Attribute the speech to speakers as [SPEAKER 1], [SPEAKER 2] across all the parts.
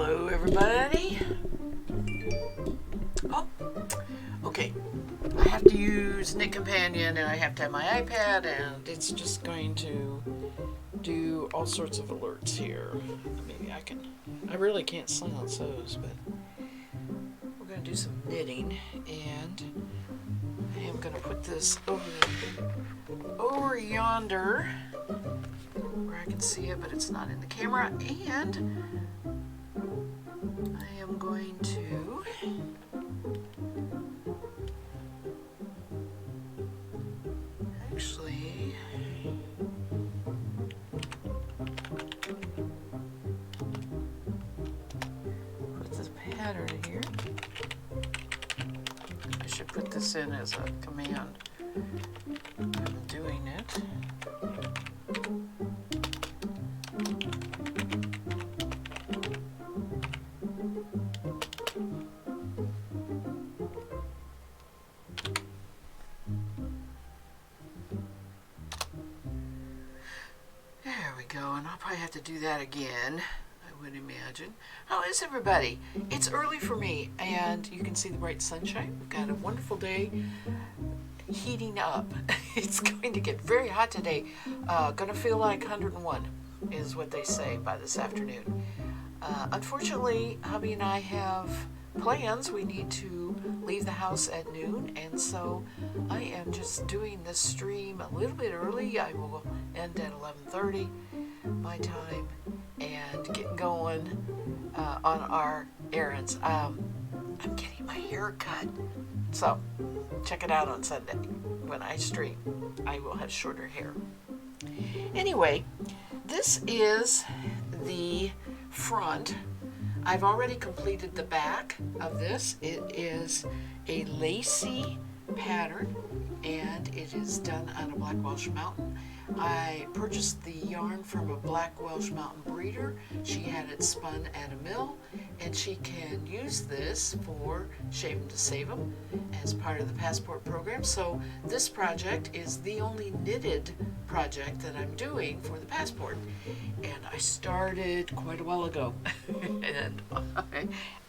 [SPEAKER 1] Hello, everybody. Oh, okay. I have to use Knit Companion and I have to have my iPad, and it's just going to do all sorts of alerts here. Maybe I really can't silence those, but we're going to do some knitting, and I am going to put this over yonder where I can see it, but it's not in the camera, and I am going to actually put this pattern here. I should put this in as a command. I'm doing it. There we go, and I'll probably have to do that again, I would imagine. How is everybody? It's early for me, and you can see the bright sunshine. We've got a wonderful day heating up. It's going to get very hot today. Gonna feel like 101 is what they say by this afternoon. Unfortunately, hubby and I have plans. We need to leave the house at noon, and so I am just doing this stream a little bit early. I will end at 11:30 my time and get going on our errands. I'm getting my hair cut, so check it out on Sunday when I stream. I will have shorter hair. Anyway, this is the front. I've already completed the back of this. It is a lacy pattern, and it is done on a Black Welsh Mountain. I purchased the yarn from a Black Welsh Mountain breeder. She had it spun at a mill, and she can use this for Shave 'em to Save 'em as part of the Passport program. So this project is the only knitted project that I'm doing for the Passport, and I started quite a while ago and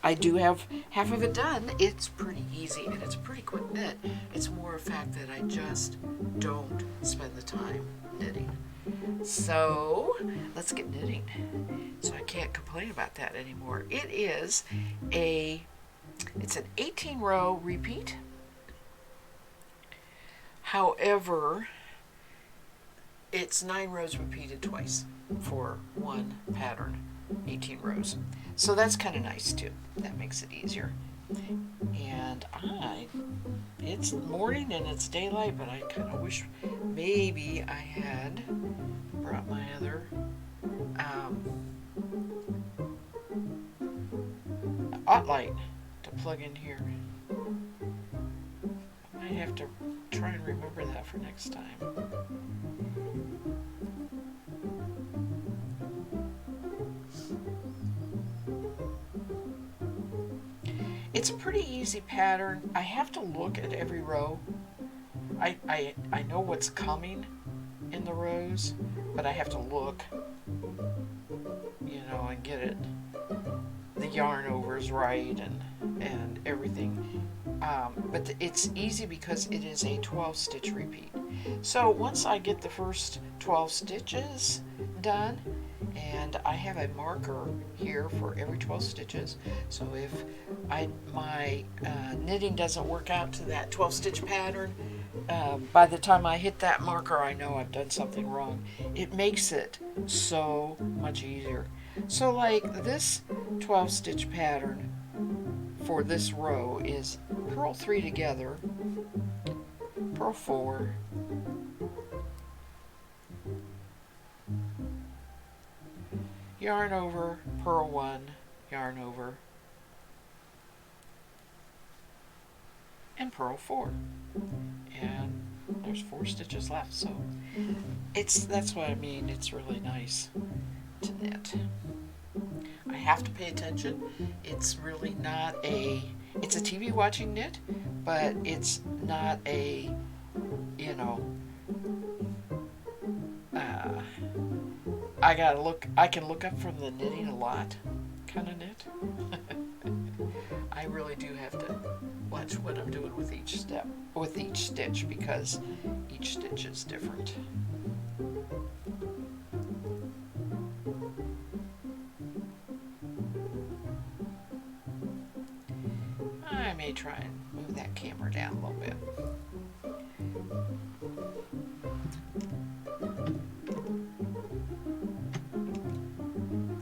[SPEAKER 1] I do have half of it done. It's pretty easy and it's a pretty quick knit. It's more a fact that I just don't spend the time knitting. So let's get knitting. So I can't complain about that anymore. It's an 18 row repeat. However, it's 9 rows repeated twice for one pattern, 18 rows. So that's kind of nice too. That makes it easier. And it's morning and it's daylight, but I kind of wish maybe I had brought my other hot light to plug in here. I might have to try and remember that for next time. It's a pretty easy pattern. I have to look at every row. I know what's coming in the rows, but I have to look, and get it, the yarn overs right and everything. But it's easy because it is a 12 stitch repeat. So once I get the first 12 stitches done, and I have a marker here for every 12 stitches, so if my knitting doesn't work out to that 12 stitch pattern, by the time I hit that marker, I know I've done something wrong. It makes it so much easier. So like this 12 stitch pattern for this row is purl 3 together, purl 4, yarn over, purl 1, yarn over, and purl 4. And there's 4 stitches left, so that's what I mean. It's really nice to knit. I have to pay attention. It's really not it's a TV watching knit, but it's not I can look up from the knitting a lot, kind of knit. I really do have to watch what I'm doing with each stitch, because each stitch is different. I may try and move that camera down a little bit.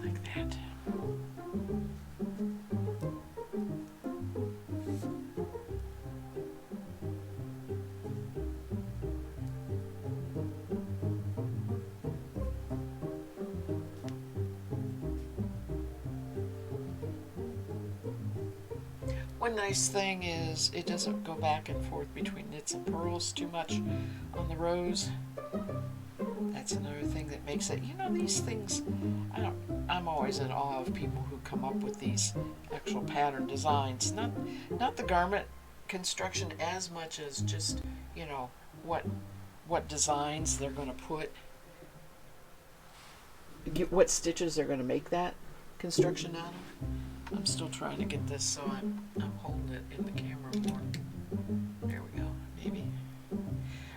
[SPEAKER 1] Like that. One nice thing is it doesn't go back and forth between knits and purls too much on the rows. That's another thing that makes it, these things, I'm always in awe of people who come up with these actual pattern designs. Not the garment construction as much as just, what designs they're going to put, what stitches they're going to make that construction out of. I'm still trying to get this so I'm holding it in the camera more. There we go, maybe.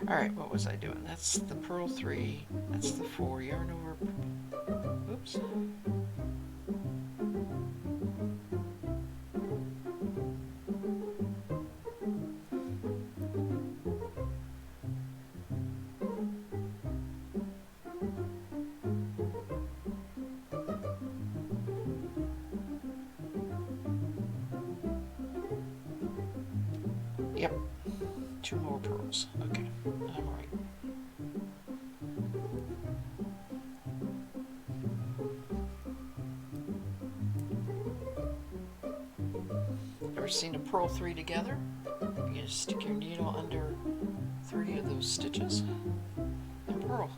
[SPEAKER 1] Alright, what was I doing? That's the purl 3, that's the 4, yarn over, oops. Yep, 2 more purls. Okay, I'm right. Ever seen a purl 3 together? You just stick your needle under 3 of those stitches and purl.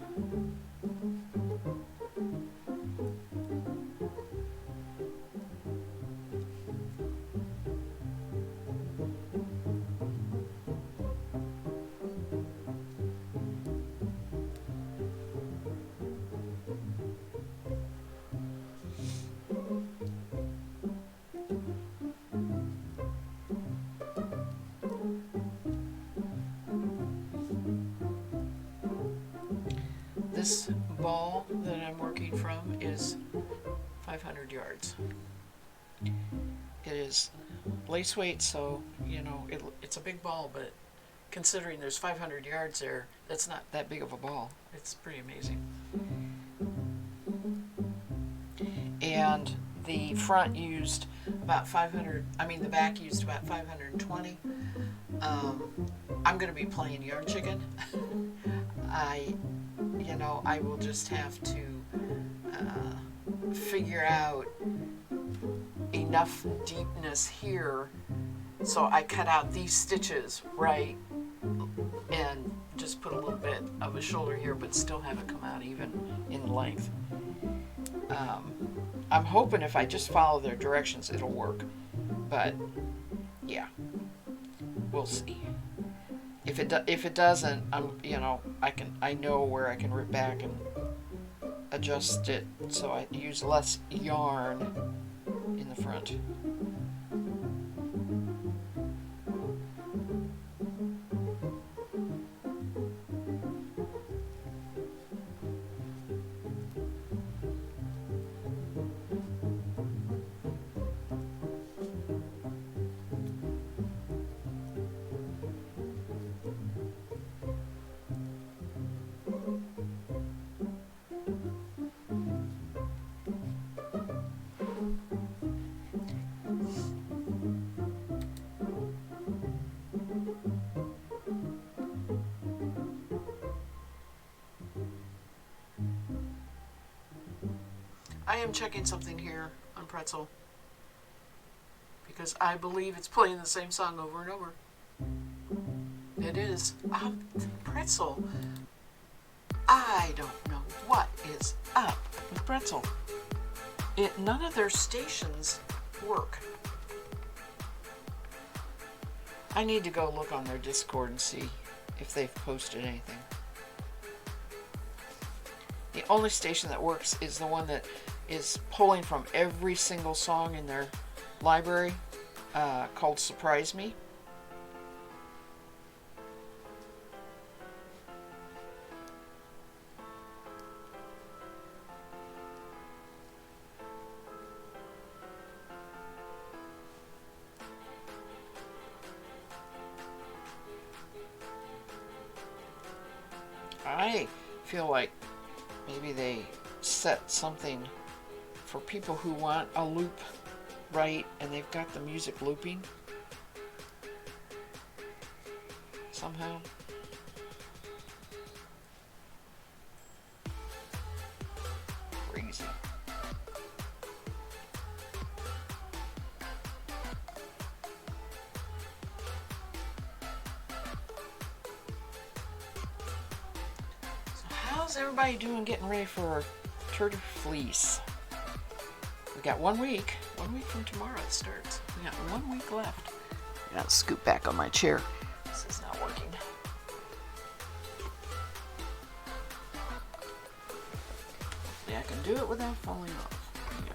[SPEAKER 1] This ball that I'm working from is 500 yards. It is lace weight, so it's a big ball, but considering there's 500 yards there, that's not that big of a ball. It's pretty amazing. And the front used about 500, the back used about 520. I'm going to be playing Yarn Chicken. I will just have to figure out enough deepness here so I cut out these stitches right and just put a little bit of a shoulder here, but still have it come out even in length. I'm hoping if I just follow their directions it'll work, but yeah, we'll see. If it doesn't, I know where I can rip back and adjust it so I use less yarn in the front. I am checking something here on Pretzel because I believe it's playing the same song over and over. It is. Pretzel. I don't know what is up with Pretzel. None of their stations work. I need to go look on their Discord and see if they've posted anything. The only station that works is the one that is pulling from every single song in their library, called Surprise Me. I feel like maybe they set something for people who want a loop right, and they've got the music looping somehow. Crazy. How's everybody doing getting ready for Turtle Fleece? We got 1 week. 1 week from tomorrow it starts. We got 1 week left. I gotta scoot back on my chair. This is not working. Yeah, I can do it without falling off. Yeah.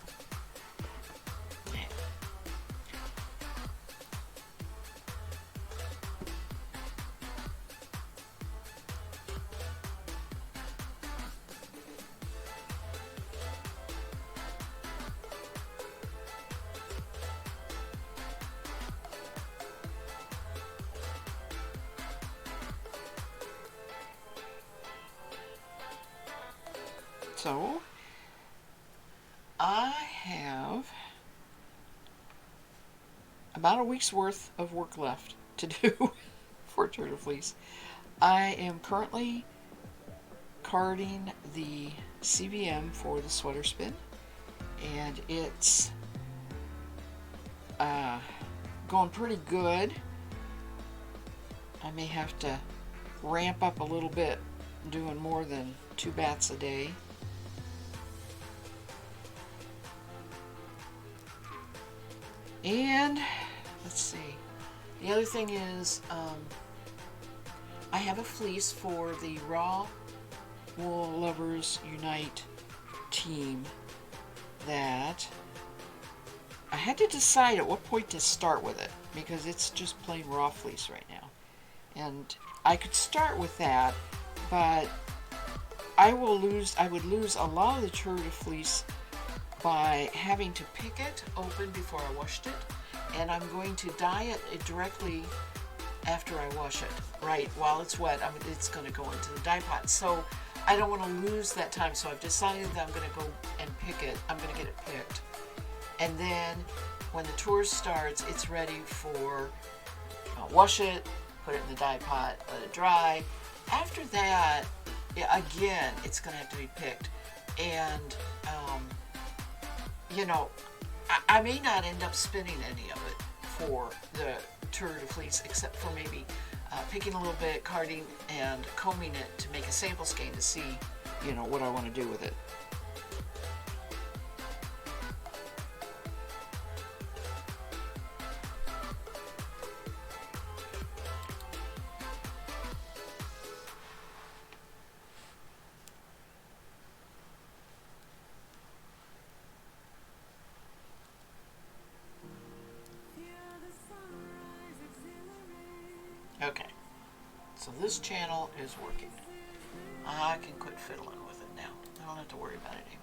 [SPEAKER 1] So, I have about a week's worth of work left to do for Turtle Fleece. I am currently carding the CVM for the sweater spin, and it's going pretty good. I may have to ramp up a little bit, doing more than 2 bats a day. And let's see, the other thing is I have a fleece for the Raw Wool Lovers Unite team that I had to decide at what point to start with it, because it's just plain raw fleece right now. And I could start with that, but I would lose a lot of the Turtle Fleece by having to pick it open before I washed it, and I'm going to dye it directly after I wash it, right while it's wet. It's going to go into the dye pot, so I don't want to lose that time. So I've decided that I'm going to go and pick it. I'm going to get it picked, and then when the tour starts, it's ready for wash it, put it in the dye pot, let it dry. After that, again, it's going to have to be picked, and you know, I may not end up spinning any of it for the Turtle Fleece, except for maybe picking a little bit, carding, and combing it to make a sample skein to see, you know, what I want to do with it. Okay, so this channel is working. I can quit fiddling with it now. I don't have to worry about it anymore.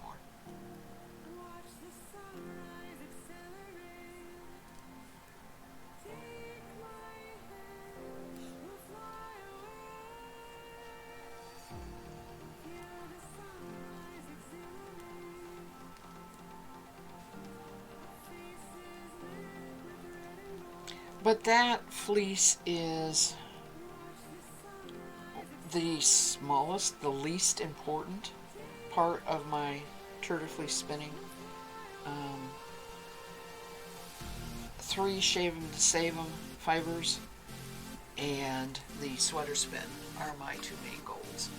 [SPEAKER 1] But that fleece is the smallest, the least important part of my Turtle Fleece spinning. 3 shave 'em to save 'em fibers and the sweater spin are my 2 main goals.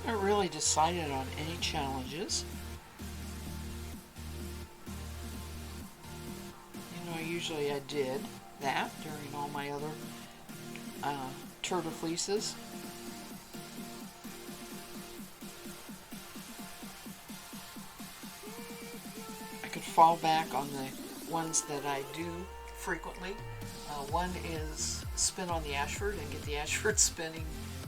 [SPEAKER 1] I haven't really decided on any challenges. usually I did that during all my other turtle fleeces. I could fall back on the ones that I do frequently. One is spin on the Ashford and get the Ashford spinning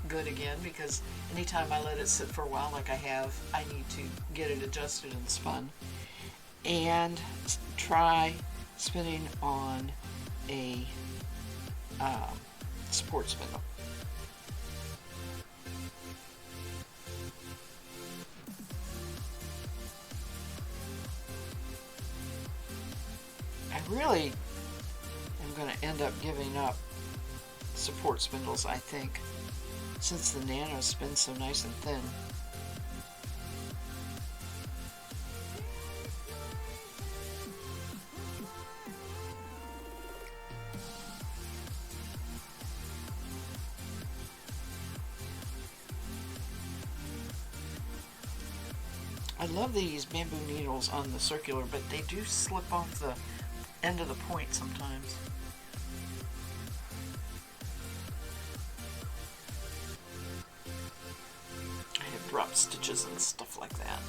[SPEAKER 1] good again, because anytime I let it sit for a while like I have, I need to get it adjusted and spun. And try spinning on a support spindle. I really am going to end up giving up support spindles, I think, since the Nano spins so nice and thin. I love these bamboo needles on the circular, but they do slip off the end of the point sometimes. I have drop stitches and stuff like that.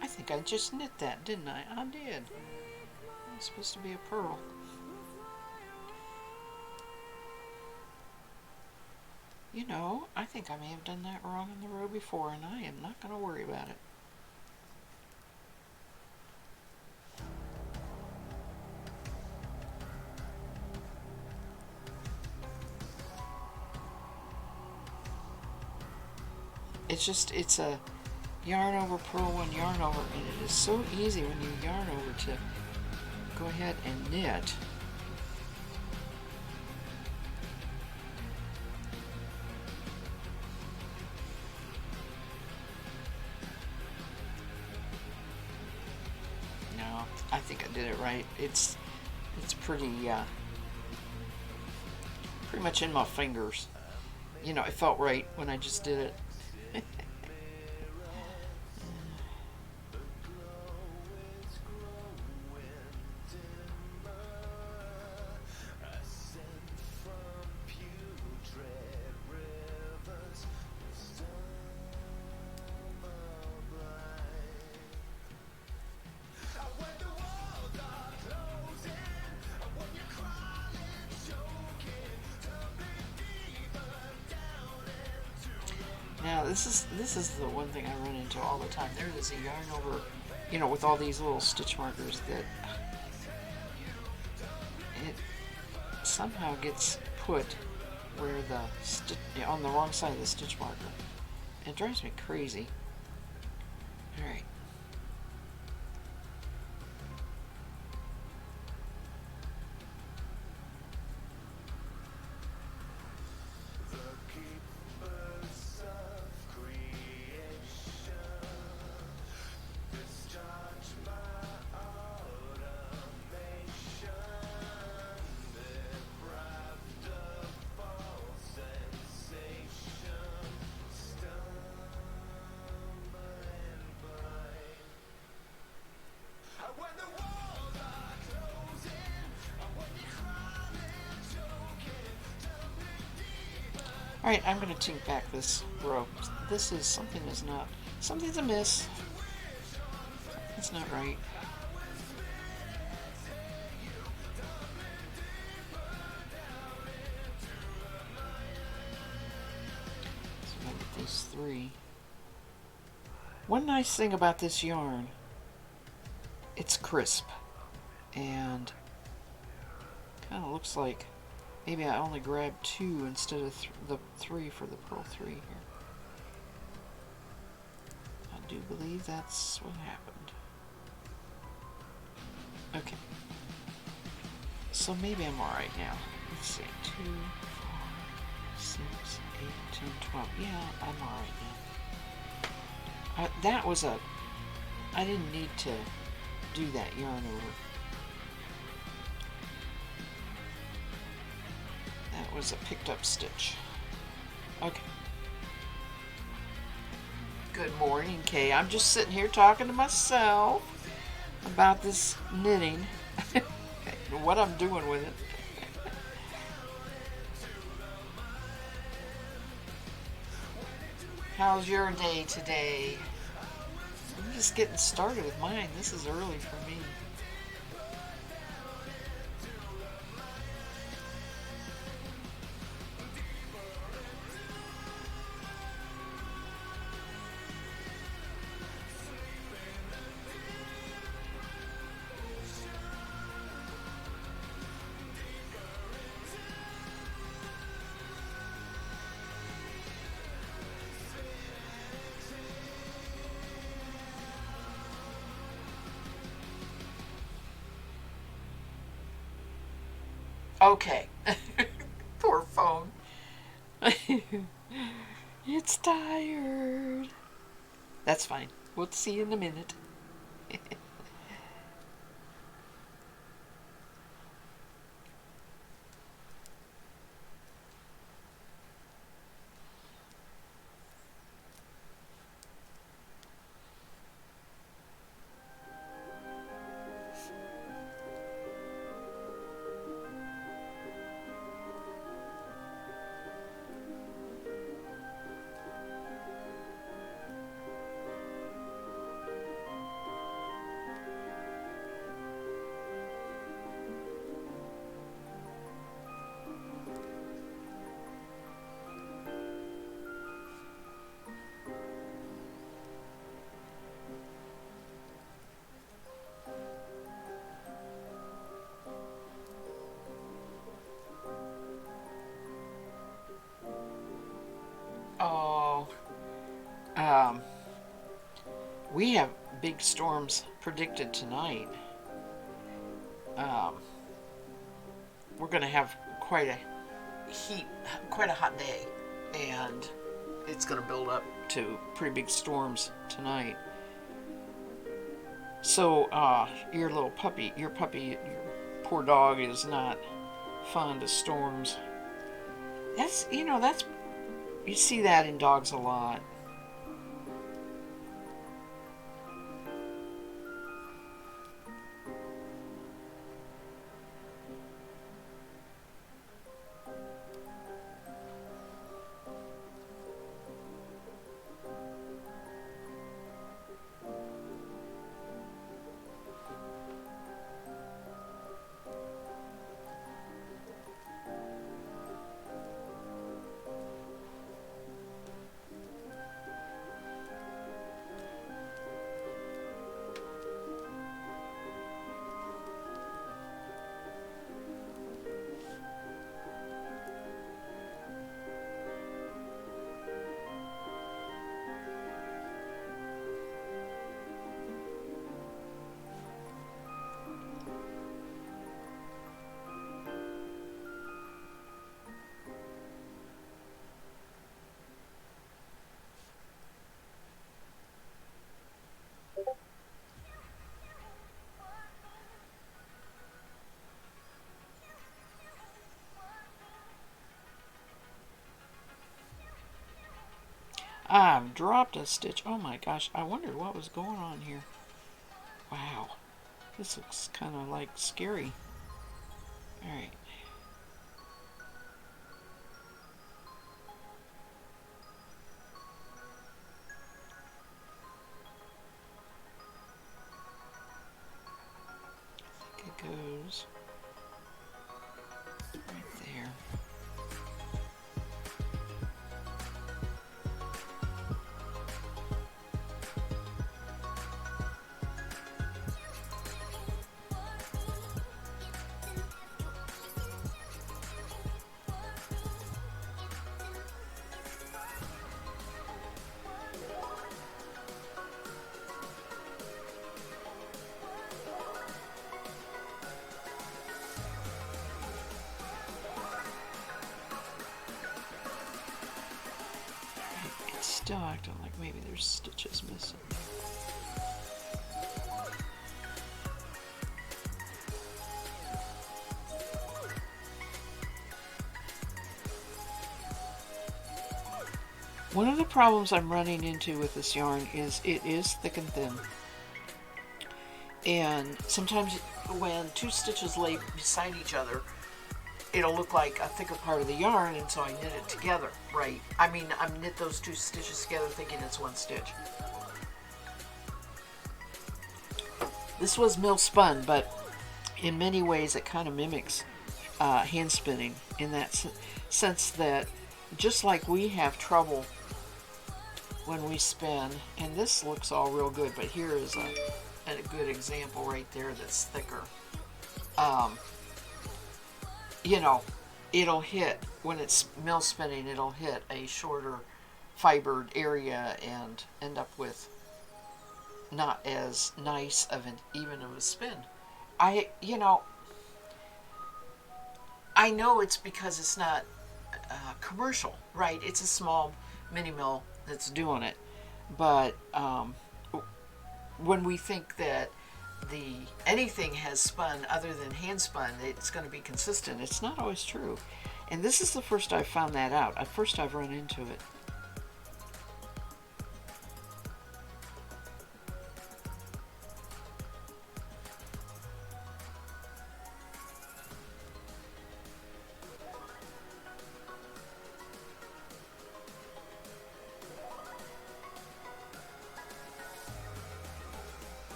[SPEAKER 1] I think I just knit that, didn't I? I did. It's supposed to be a pearl. You know, I think I may have done that wrong in the row before, and I am not going to worry about it. It's a yarn over, purl one, yarn over, and it is so easy when you yarn over to go ahead and knit. No, I think I did it right. It's pretty much in my fingers. You know, it felt right when I just did it. Now this is the one thing I run into all the time. There is a yarn over, you know, with all these little stitch markers that it somehow gets put where on the wrong side of the stitch marker. It drives me crazy. All right. Alright, I'm going to tink back this row. Something's amiss. It's not right. So I'll get these three. One nice thing about this yarn, it's crisp, and kind of looks like maybe I only grabbed two instead of the three for the purl 3 here. I do believe that's what happened. Okay. So maybe I'm alright now. Let's see. 2, 4, 6, 8, 10, 12. Yeah, I'm alright now. That was a... I didn't need to do that yarn over. That was a picked up stitch. Okay. Good morning, Kay. I'm just sitting here talking to myself about this knitting. What I'm doing with it. How's your day today? I'm just getting started with mine. This is early for me. Okay. Poor phone. It's tired. That's fine. We'll see you in a minute. Oh, we have big storms predicted tonight. We're going to have quite a hot day, and it's going to build up to pretty big storms tonight. So, your poor dog is not fond of storms. You see that in dogs a lot. I've dropped a stitch. Oh my gosh, I wondered what was going on here. Wow, this looks kind of like scary. Alright. I think it goes right there. still acting like maybe there's stitches missing. One of the problems I'm running into with this yarn is it is thick and thin. And sometimes when two stitches lay beside each other, it'll look like a thicker part of the yarn, and so I knit it together, right? I mean, I knit those two stitches together thinking it's one stitch. This was mill spun, but in many ways it kind of mimics hand spinning in that sense that just like we have trouble when we spin, and this looks all real good, but here is a good example right there that's thicker. You know, it'll hit, when it's mill spinning, it'll hit a shorter fibered area and end up with not as nice of an even of a spin. I know it's because it's not commercial, right? It's a small mini mill that's doing it, but when we think that anything has spun other than hand spun, it's going to be consistent. It's not always true, and this is the first I've found that out. I've run into it.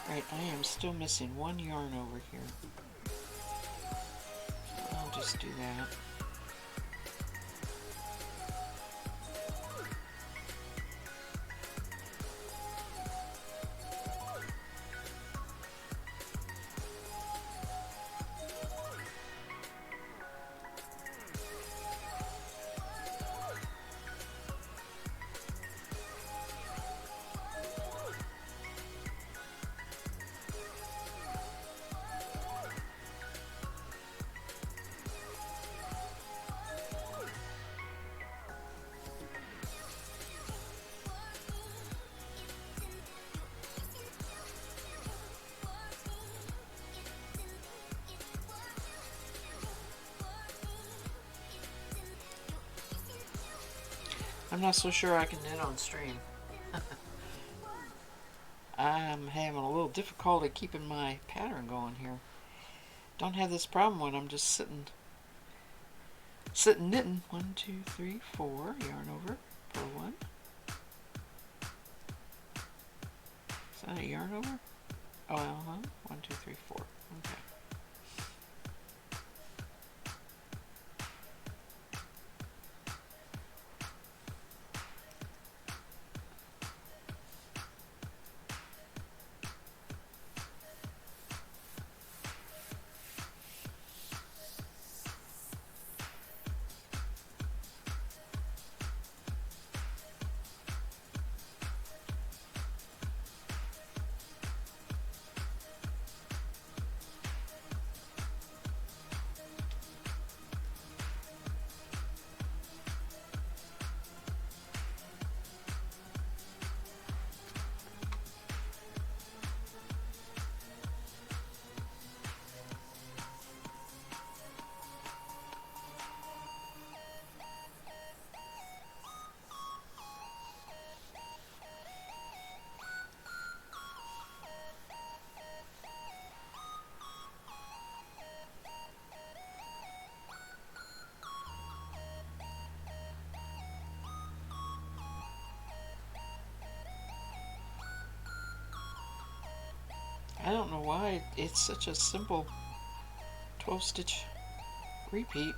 [SPEAKER 1] Right, I am still missing one yarn over here. I'll just do that. I'm not so sure I can knit on stream. I'm having a little difficulty keeping my pattern going here. Don't have this problem when I'm just sitting knitting. 1, 2, 3, 4, yarn over, pull one. Is that a yarn over? Oh, 1, 2, 3, 4. Okay. I don't know why it's such a simple 12 stitch repeat.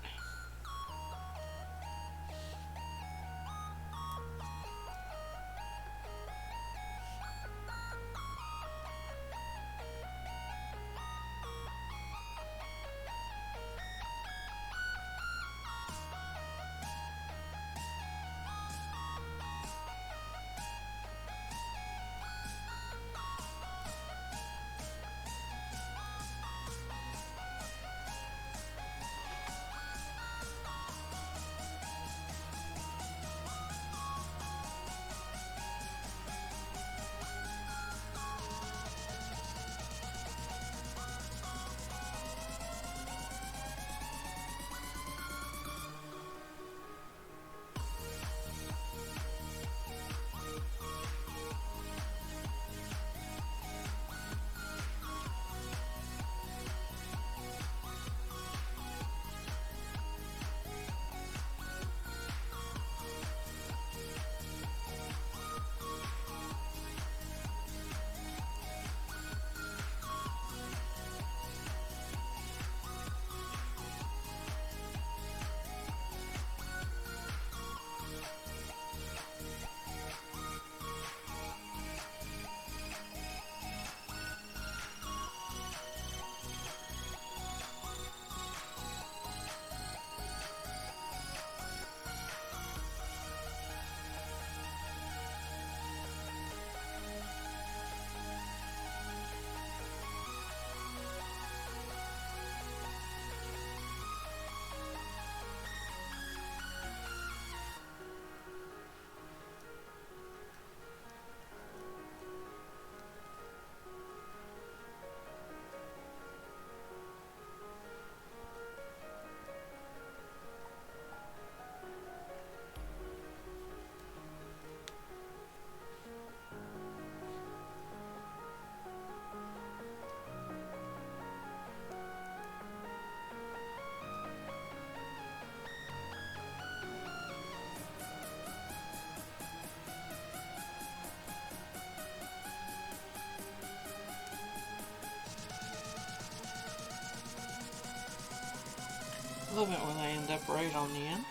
[SPEAKER 1] love it when I end up right on the end.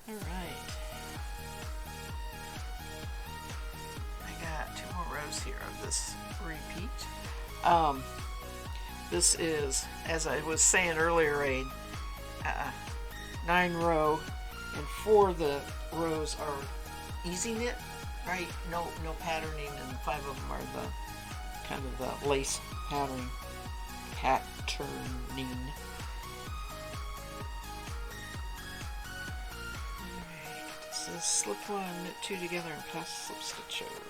[SPEAKER 1] Alright. I got 2 more rows here of this repeat. This is, as I was saying earlier, a 9 row, and 4 of the rows are easy knit, right? No patterning, and 5 of them are the kind of the lace patterning. This is slip 1, knit 2 together, and pass the slip stitch over.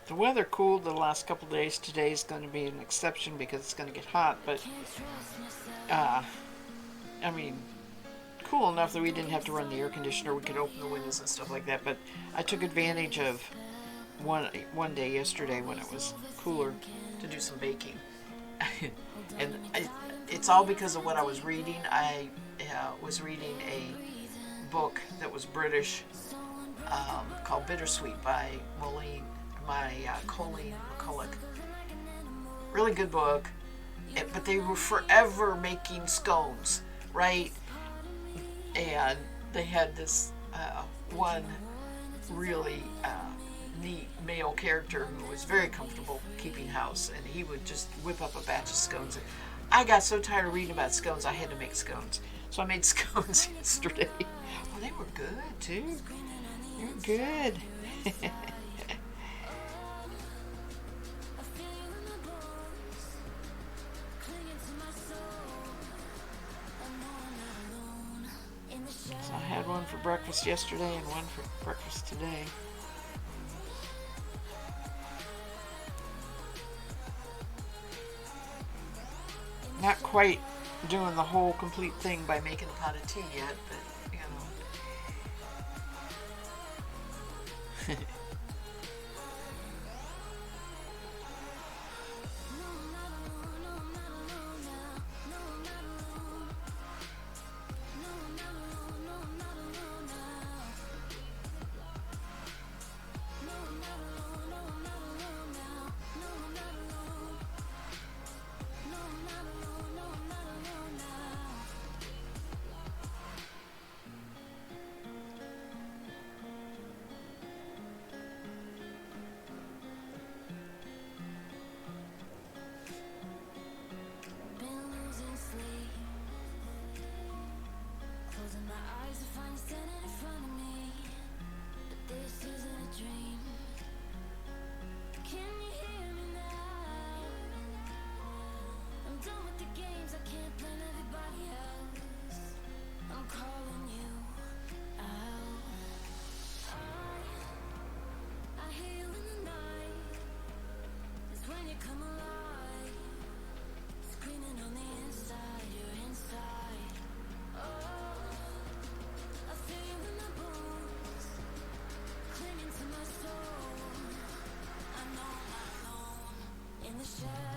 [SPEAKER 1] The weather cooled the last couple days. Today's going to be an exception because it's going to get hot, but I mean, cool enough that we didn't have to run the air conditioner. We could open the windows and stuff like that. But I took advantage of one day yesterday when it was cooler to do some baking, and it's all because of what I was reading. I was reading a book that was British called Bittersweet by Colleen McCulloch. Really good book, but they were forever making scones, right? And they had this one really neat male character who was very comfortable keeping house, and he would just whip up a batch of scones. I got so tired of reading about scones, I had to make scones. So I made scones yesterday. Oh, they were good too. They were good. So I had one for breakfast yesterday and one for breakfast today. Not quite doing the whole complete thing by making a pot of tea yet, but you know.
[SPEAKER 2] Shadow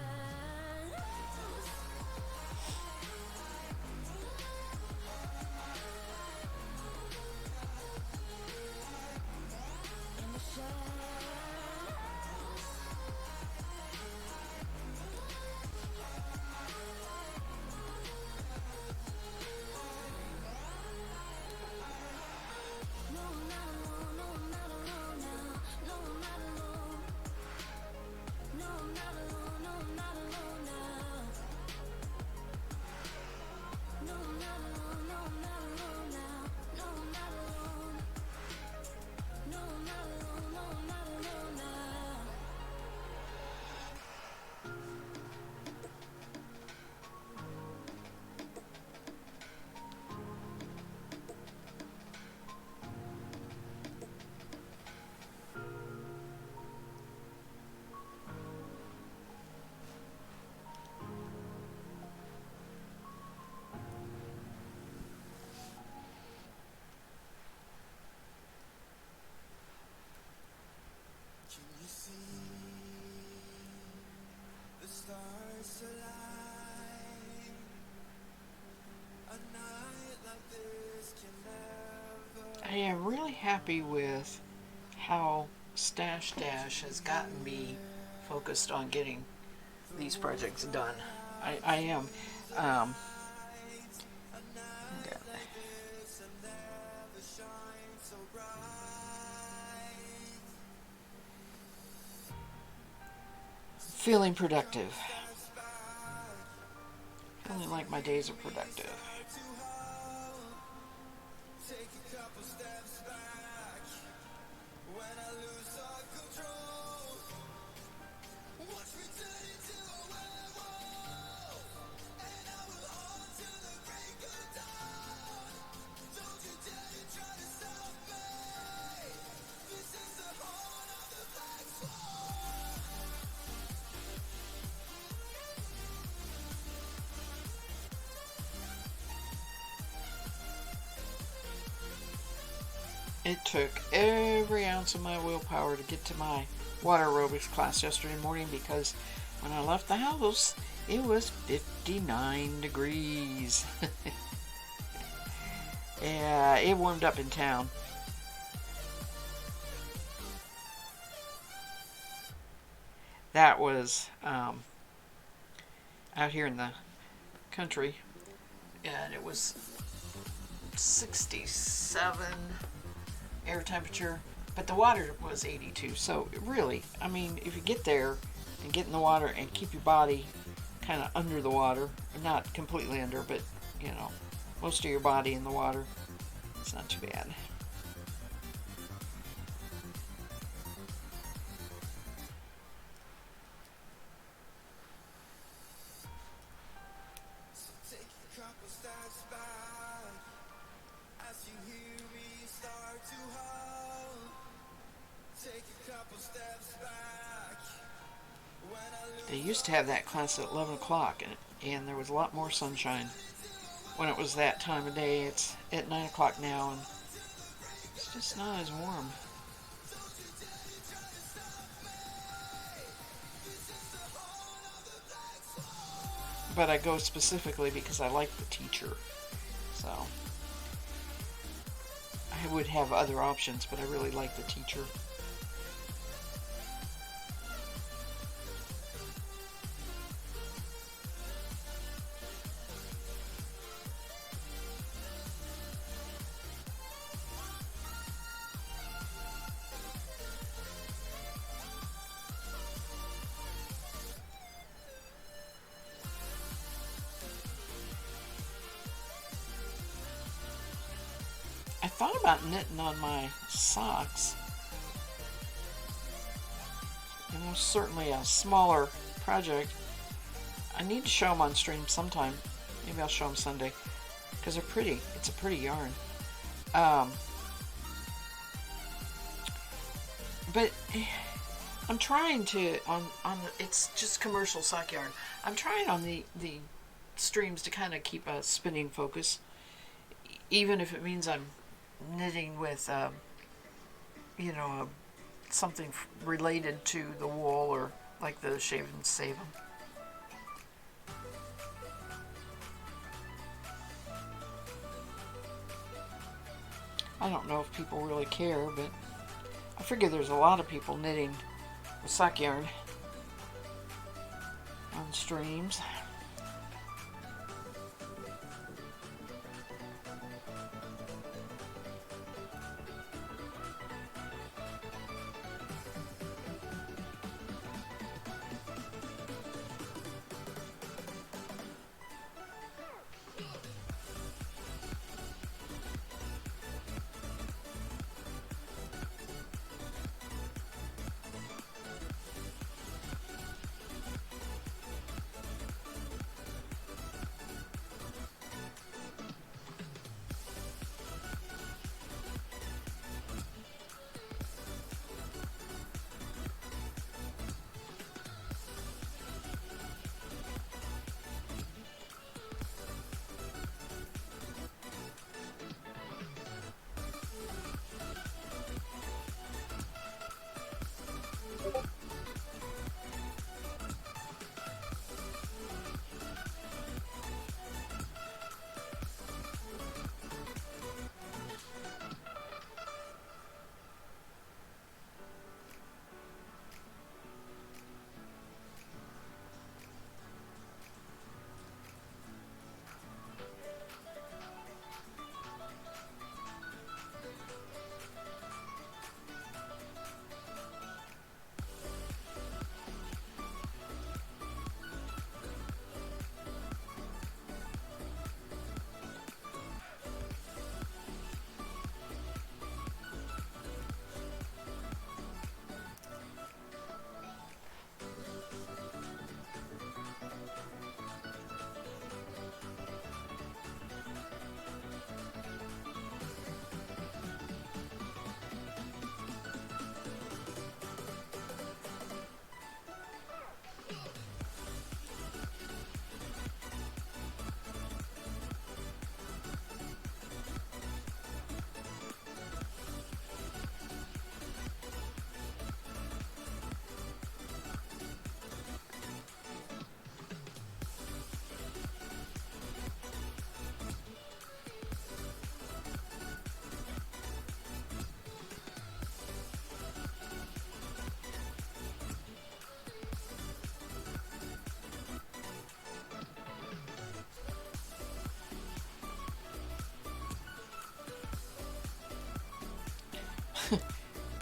[SPEAKER 1] I am really happy with how Stash Dash has gotten me focused on getting these projects done. I am. Um, feeling productive. Feeling like my days are productive. It took every ounce of my willpower to get to my water aerobics class yesterday morning because when I left the house, it was 59 degrees. Yeah, it warmed up in town. That was out here in the country, and it was 67 air temperature, but the water was 82. So really, I mean, if you get there and get in the water and keep your body kind of under the water, not completely under, but you know, most of your body in the water, it's not too bad. They used to have that class at 11 o'clock, and there was a lot more sunshine when it was that time of day. It's at 9 o'clock now, and it's just not as warm. But I go specifically because I like the teacher. So I would have other options, but I really like the teacher. I thought about knitting on my socks. And most certainly a smaller project. I need to show them on stream sometime. Maybe I'll show them Sunday. Because they're pretty. It's a pretty yarn. But I'm trying to, on the, it's just commercial sock yarn. I'm trying on the streams to kind of keep a spinning focus. Even if it means I'm knitting with, you know, something related to the wool or like the Shave and Save 'em. I don't know if people really care, but I figure there's a lot of people knitting with sock yarn on streams.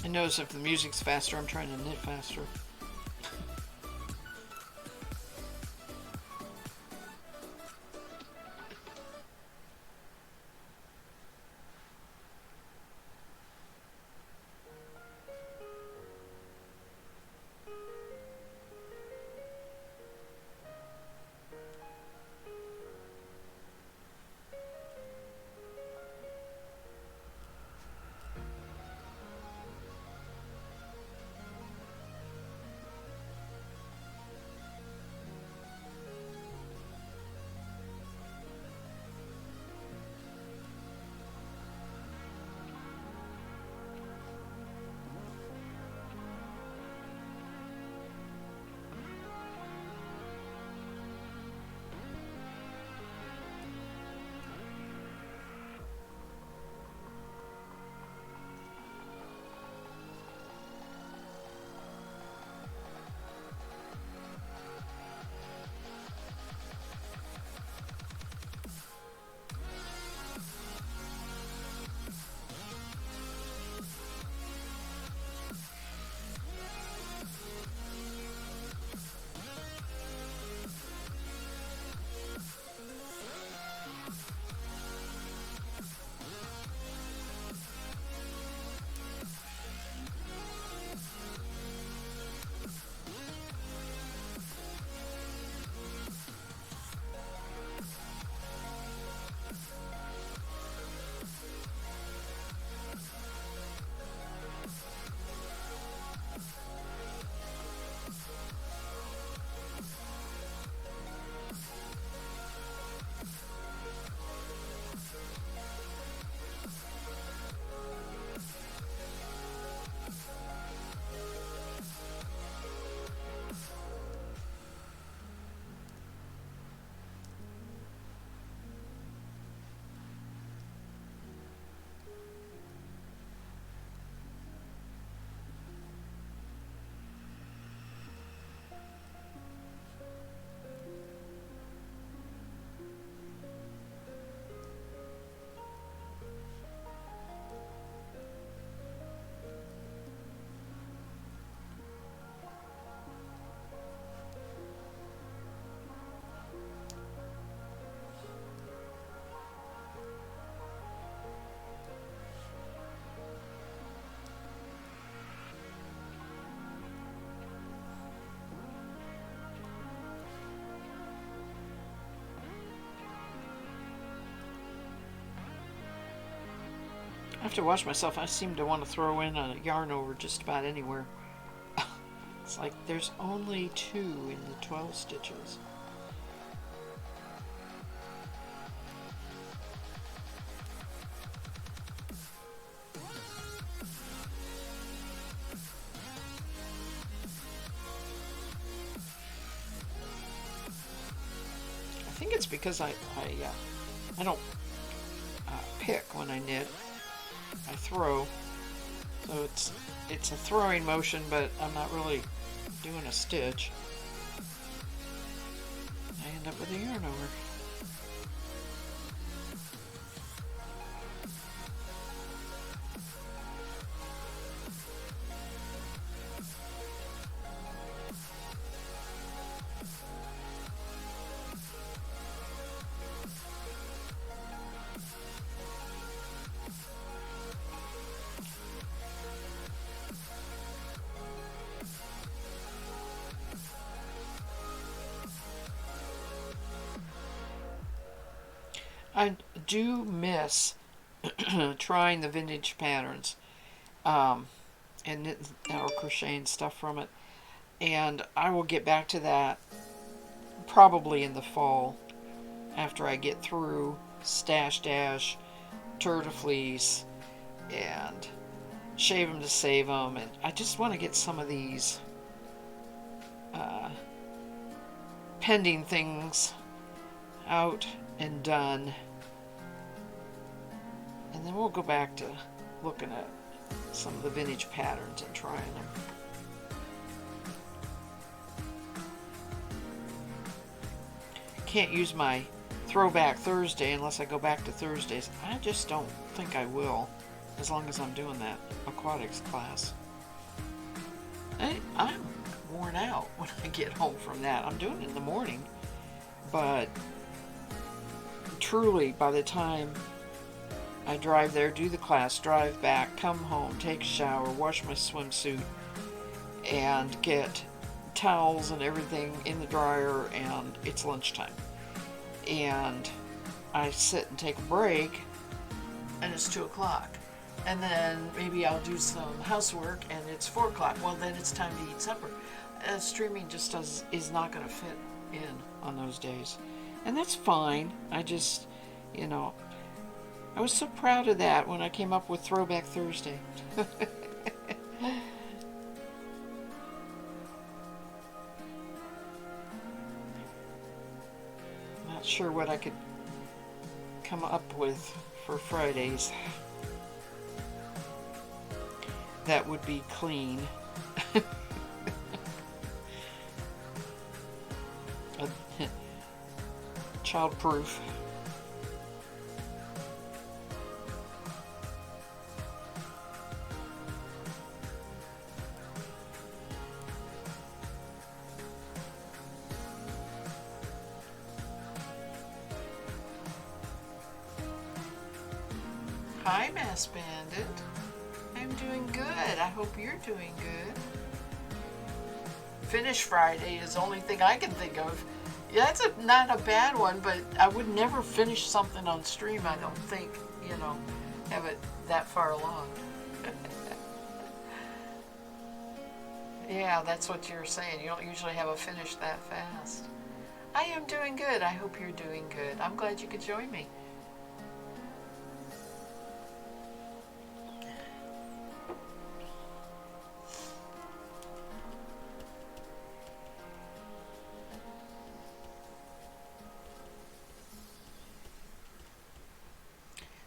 [SPEAKER 1] I notice if the music's faster, I'm trying to knit faster. I have to watch myself. I seem to want to throw in a yarn over just about anywhere. It's like there's only 2 in the 12 stitches. I think it's because I don't pick when I knit. I throw, so it's a throwing motion, but I'm not really doing a stitch. I end up with a yarn over. I do miss trying the vintage patterns and or crocheting stuff from it, and I will get back to that probably in the fall after I get through Stash Dash, Tour de Fleece, and Shave 'em to Save 'em, and I just want to get some of these pending things out and done, and then we'll go back to looking at some of the vintage patterns and trying them. Can't use my Throwback Thursday unless I go back to Thursdays. I just don't think I will. as long as I'm doing that aquatics class. I'm worn out when I get home from that. I'm doing it in the morning, but truly by the time I drive there, do the class, drive back, come home, take a shower, wash my swimsuit, and get towels and everything in the dryer, and it's lunchtime. And I sit and take a break, and it's 2 o'clock. And then maybe I'll do some housework, and it's 4 o'clock. Well, then it's time to eat supper. Streaming just is not going to fit in on those days. And that's fine. I just, I was so proud of that when I came up with Throwback Thursday. Not sure what I could come up with for Fridays that would be clean. Child-proof. Hi, Mass Bandit. I'm doing good. I hope you're doing good. Finish Friday is the only thing I can think of. Yeah, that's not a bad one, but I would never finish something on stream, I don't think, have it that far along. Yeah, that's what you're saying. You don't usually have a finish that fast. I am doing good. I hope you're doing good. I'm glad you could join me.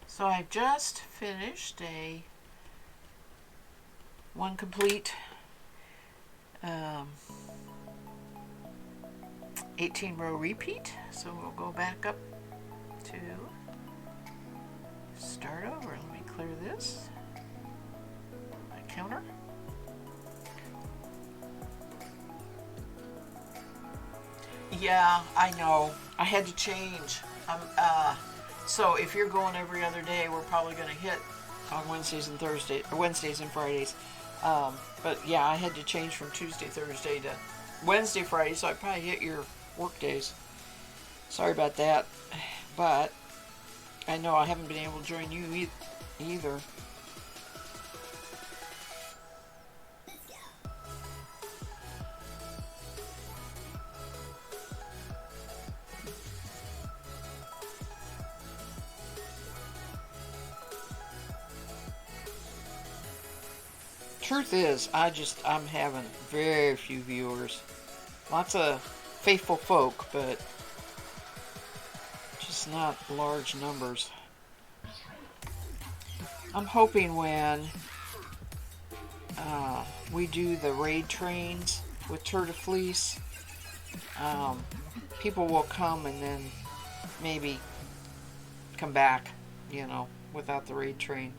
[SPEAKER 1] So I've just finished one complete 18 row repeat. So we'll go back up to start over. Let me clear this. My counter. Yeah, I know. I had to change. So if you're going every other day, we're probably going to hit on Wednesdays and Fridays. But yeah, I had to change from Tuesday, Thursday to Wednesday, Friday, so I probably hit your work days. Sorry about that. But I know I haven't been able to join you either. Truth is, I'm having very few viewers. Lots of faithful folk, but just not large numbers. I'm hoping when we do the raid trains with Turtle Fleece, people will come and then maybe come back, without the raid train.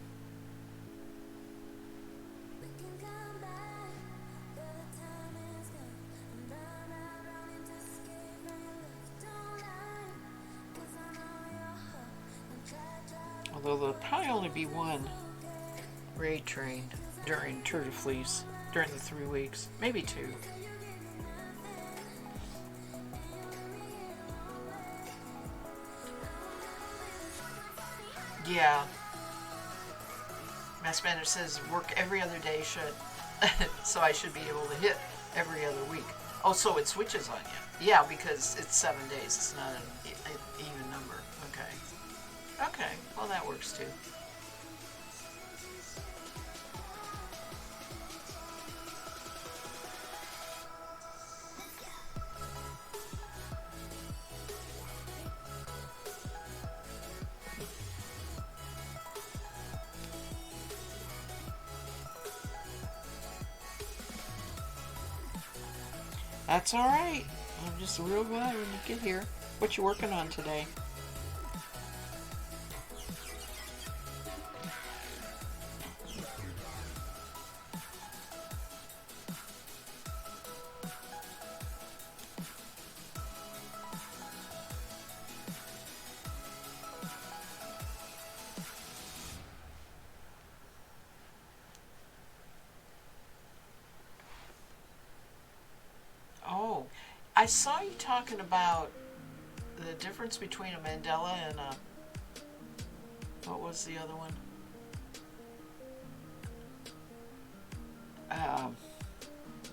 [SPEAKER 1] Although there'll probably only be one raid train during Turtle Fleece during the 3 weeks, maybe 2. Yeah. Mass Banner says work every other day should, so I should be able to hit every other week. Oh, so it switches on you. Yeah, because it's 7 days. It's not an even number. Okay. Okay. Well, that works too. That's all right. I'm just real glad when you get here. What you working on today? I saw you talking about the difference between a mandala and a, what was the other one?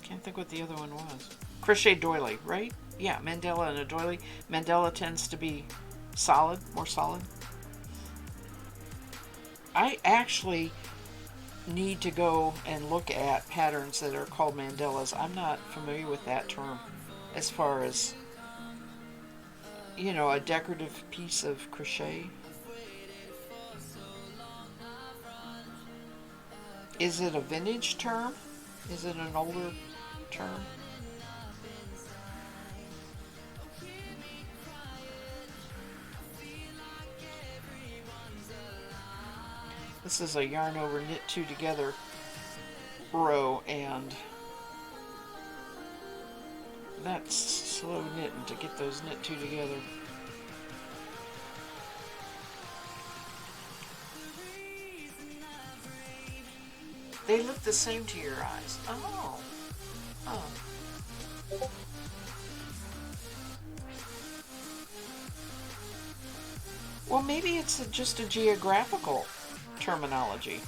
[SPEAKER 1] Can't think what the other one was. Crochet doily, right? Yeah, mandala and a doily. Mandala tends to be solid, more solid. I actually need to go and look at patterns that are called mandalas. I'm not familiar with that term as far as, a decorative piece of crochet. Is it a vintage term? Is it an older term? This is a yarn over knit two together row, and that's slow knitting to get those knit two together. They look the same to your eyes. Oh. Well, maybe it's just a geographical terminology.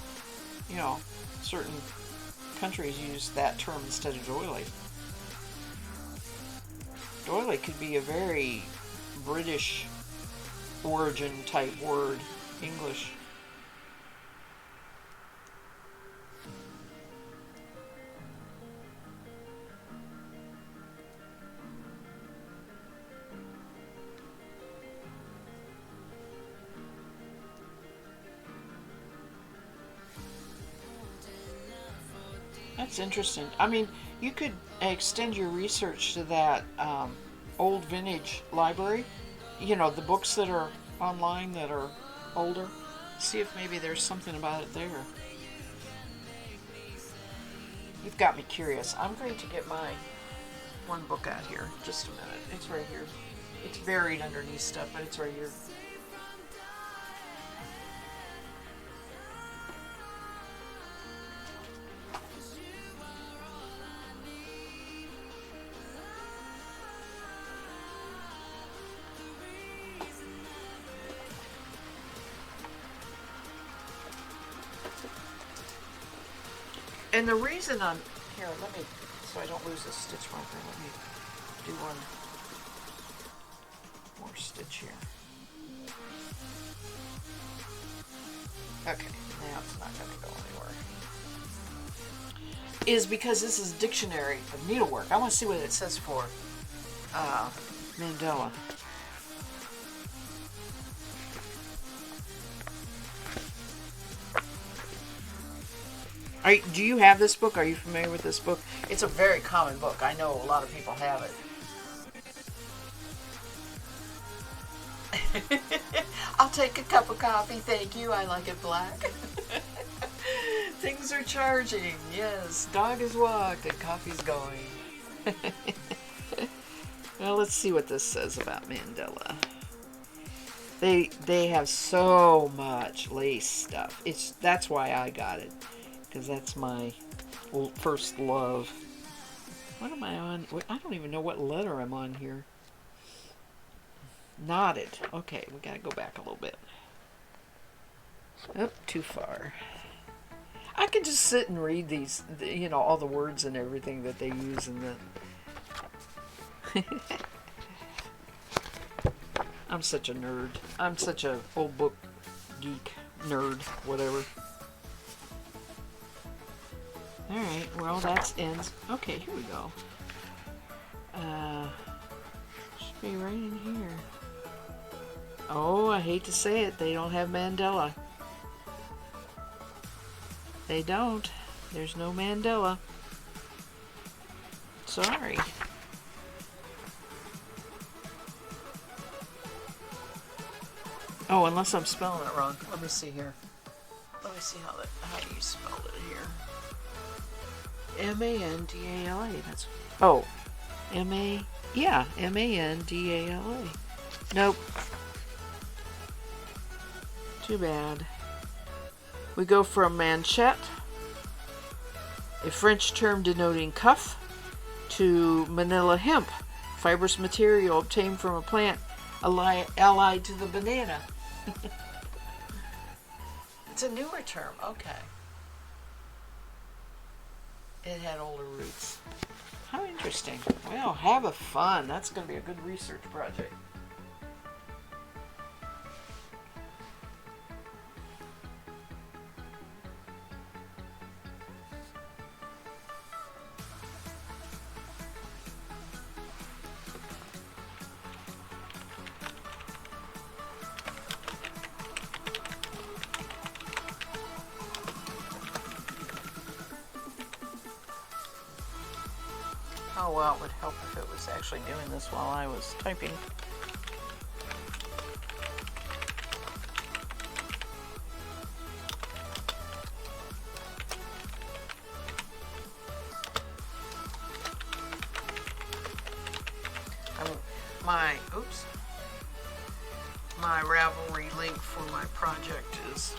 [SPEAKER 1] Certain countries use that term instead of doily. Doily could be a very British origin type word, English. That's interesting. I mean, you could extend your research to that old vintage library. The books that are online that are older. See if maybe there's something about it there. You've got me curious. I'm going to get my one book out here. Just a minute. It's right here. It's buried underneath stuff, but it's right here. And the reason I'm here, so I don't lose this stitch marker, let me do one more stitch here. Okay, now it's not going to go anywhere. Is because this is Dictionary of Needlework. I want to see what it says for mandala. Do you have this book? Are you familiar with this book? It's a very common book. I know a lot of people have it. I'll take a cup of coffee, thank you. I like it black. Things are charging. Yes, dog is walked and coffee's going. Well, let's see what this says about mandala. They have so much lace stuff. That's why I got it. Because that's my first love. What am I on? I don't even know what letter I'm on here. Knotted. Okay, we gotta go back a little bit. Oh, too far. I can just sit and read these, all the words and everything that they use in the... I'm such a nerd. I'm such a old book geek, nerd, whatever. Alright, well that ends. Okay, here we go. Should be right in here. Oh, I hate to say it, they don't have mandala. They don't. There's no mandala. Sorry. Oh, unless I'm spelling it wrong. Let me see here. Let me see how you spelled it here. M-A-N-D-A-L-A. That's M-A-N-D-A-L-A. Nope. Too bad. We go from manchette, a French term denoting cuff, to manila hemp, Fibrous material obtained from a plant allied to the banana. It's a newer term. Okay. It had older roots. How interesting. Well, have a fun. That's going to be a good research project. Oh well, it would help if it was actually doing this while I was typing. My Ravelry link for my project is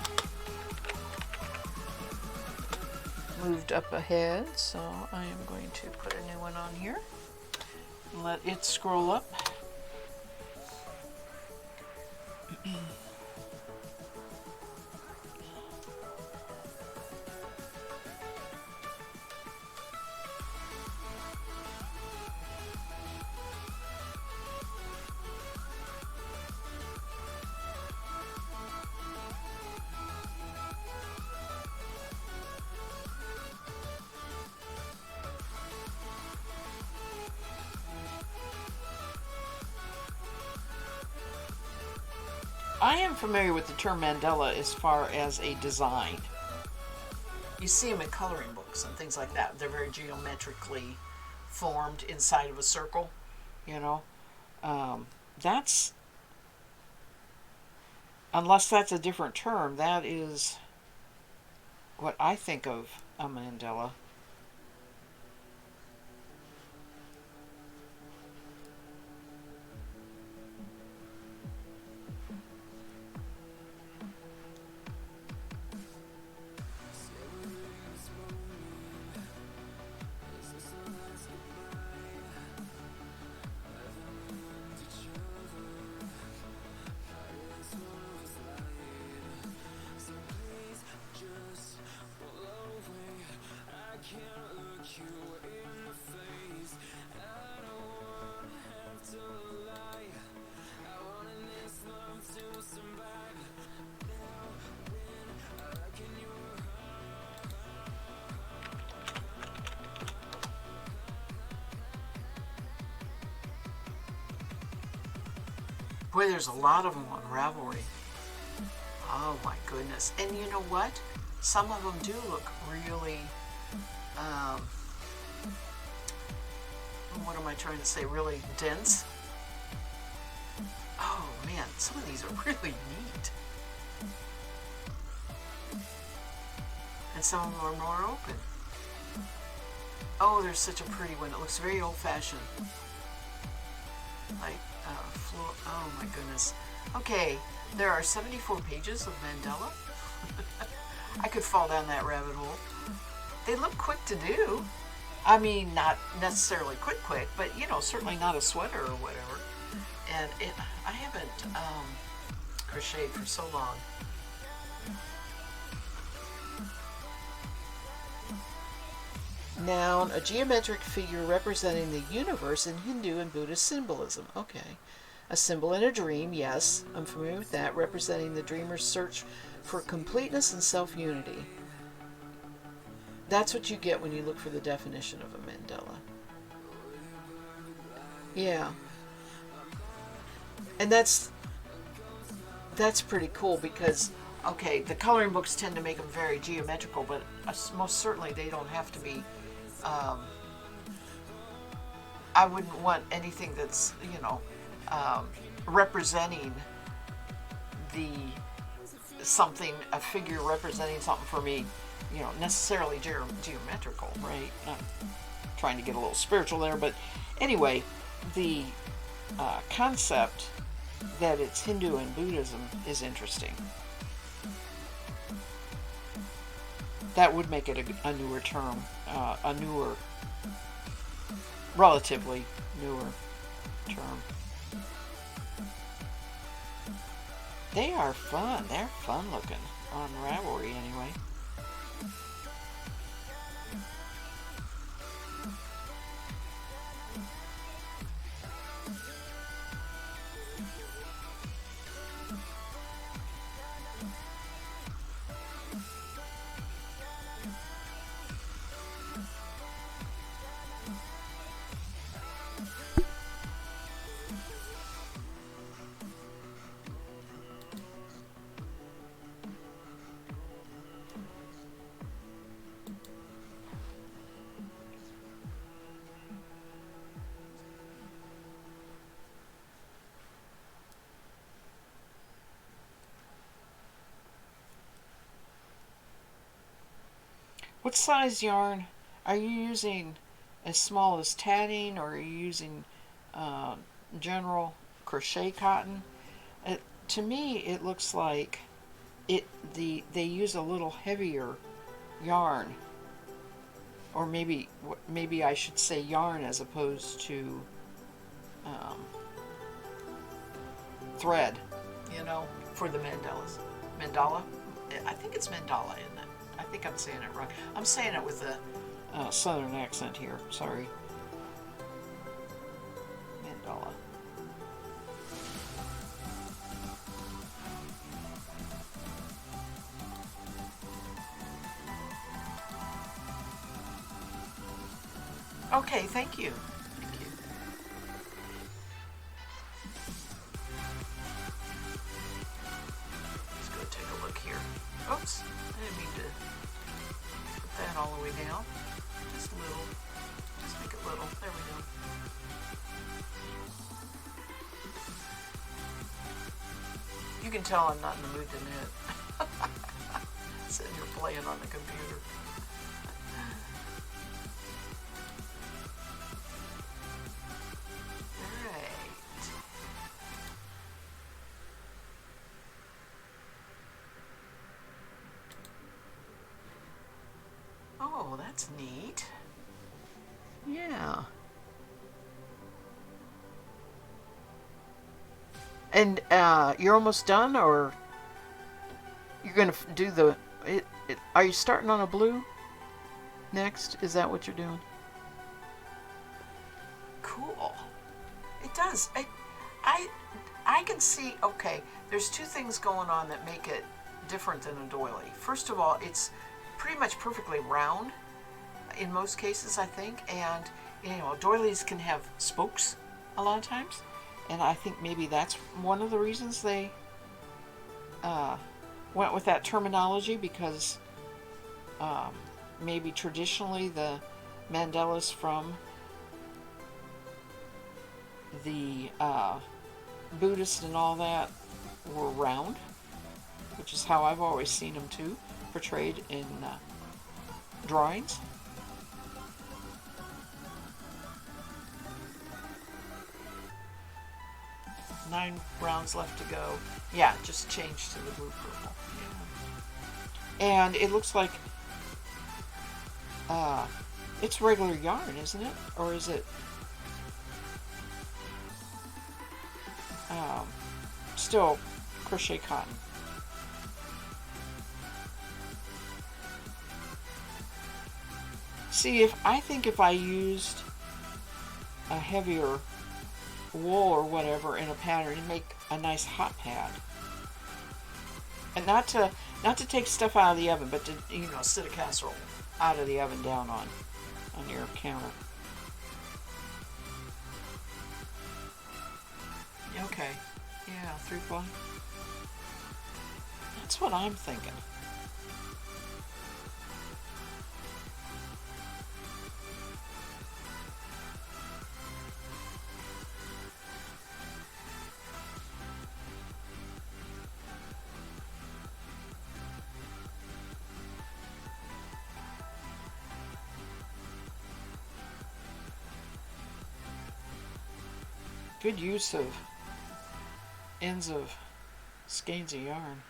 [SPEAKER 1] moved up ahead, so I am going to put a new one on here and let it scroll up. I am familiar with the term mandala as far as a design. You see them in coloring books and things like that. They're very geometrically formed inside of a circle, you know. That's, unless that's a different term, that is what I think of a mandala. Boy, there's a lot of them on Ravelry. Oh my goodness. And you know what? Some of them do look really, what am I trying to say? Really dense. Oh man, some of these are really neat. And some of them are more open. Oh, there's such a pretty one. It looks very old-fashioned. Like, oh my goodness. Okay, there are 74 pages of mandala. I could fall down that rabbit hole. They look quick to do. I mean, not necessarily quick, but you know, certainly not a sweater or whatever. And I haven't crocheted for so long. Noun, a geometric figure representing the universe in Hindu and Buddhist symbolism. Okay. A symbol in a dream, yes, I'm familiar with that, representing the dreamer's search for completeness and self-unity. That's what you get when you look for the definition of a mandala. Yeah. And that's pretty cool because, okay, the coloring books tend to make them very geometrical, but most certainly they don't have to be. I wouldn't want anything that's, you know, representing a figure representing something for me, you know, necessarily geometrical, right? I'm trying to get a little spiritual there, but anyway, the concept that it's Hindu and Buddhism is interesting. That would make it a newer term, relatively newer term. They are fun. They're fun looking on Ravelry anyway. What size yarn are you using? As small as tatting, or are you using uh, general crochet cotton? To me, it looks like they use a little heavier yarn, or maybe I should say yarn as opposed to um, thread. You know, for the mandalas. Mandala? I think it's mandala, isn't it? I think I'm saying it wrong. I'm saying it with a southern accent here. Sorry. Mandala. Okay, thank you. Thank you. Let's go take a look here. Oops, I didn't mean to put that all the way down. Just a little. Just make it little. There we go. You can tell I'm not in the mood to knit. Sitting here playing on the computer. Oh, that's neat. Yeah. And you're almost done, or you're going to do the... are you starting on a blue next? Is that what you're doing? Cool. It does. I can see, okay, there's two things going on that make it different than a doily. First of all, it's pretty much perfectly round in most cases, I think, and doilies can have spokes a lot of times, and I think maybe that's one of the reasons they went with that terminology, because maybe traditionally the mandalas from the Buddhist and all that were round, which is how I've always seen them too, portrayed in drawings. Nine rounds left to go. Yeah, just change to the blue purple. Yeah. And it looks like it's regular yarn, isn't it? Or is it still crochet cotton? See, I think if I used a heavier wool or whatever in a pattern, it'd make a nice hot pad. And not to take stuff out of the oven, but to sit a casserole out of the oven down on your counter. Okay. Yeah, 3-ply. That's what I'm thinking. Good use of ends of skeins of yarn.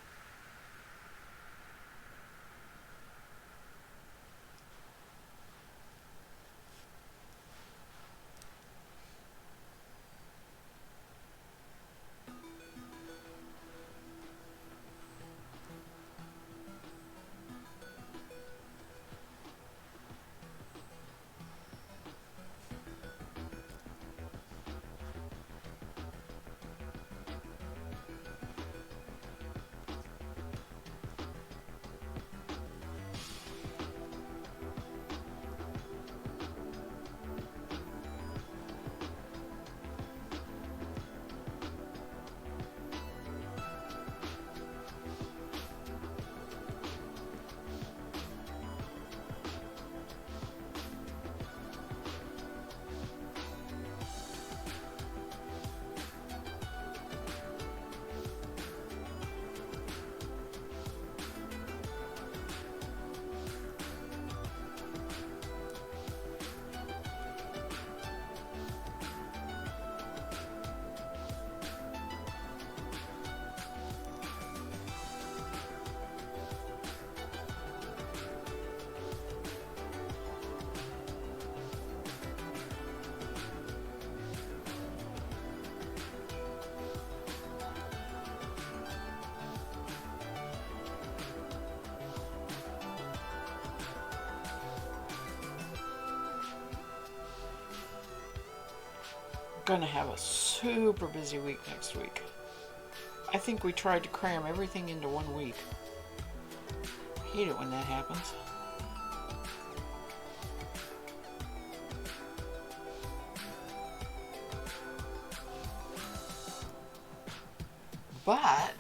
[SPEAKER 1] going to have a super busy week next week. I think we tried to cram everything into 1 week. I hate it when that happens. But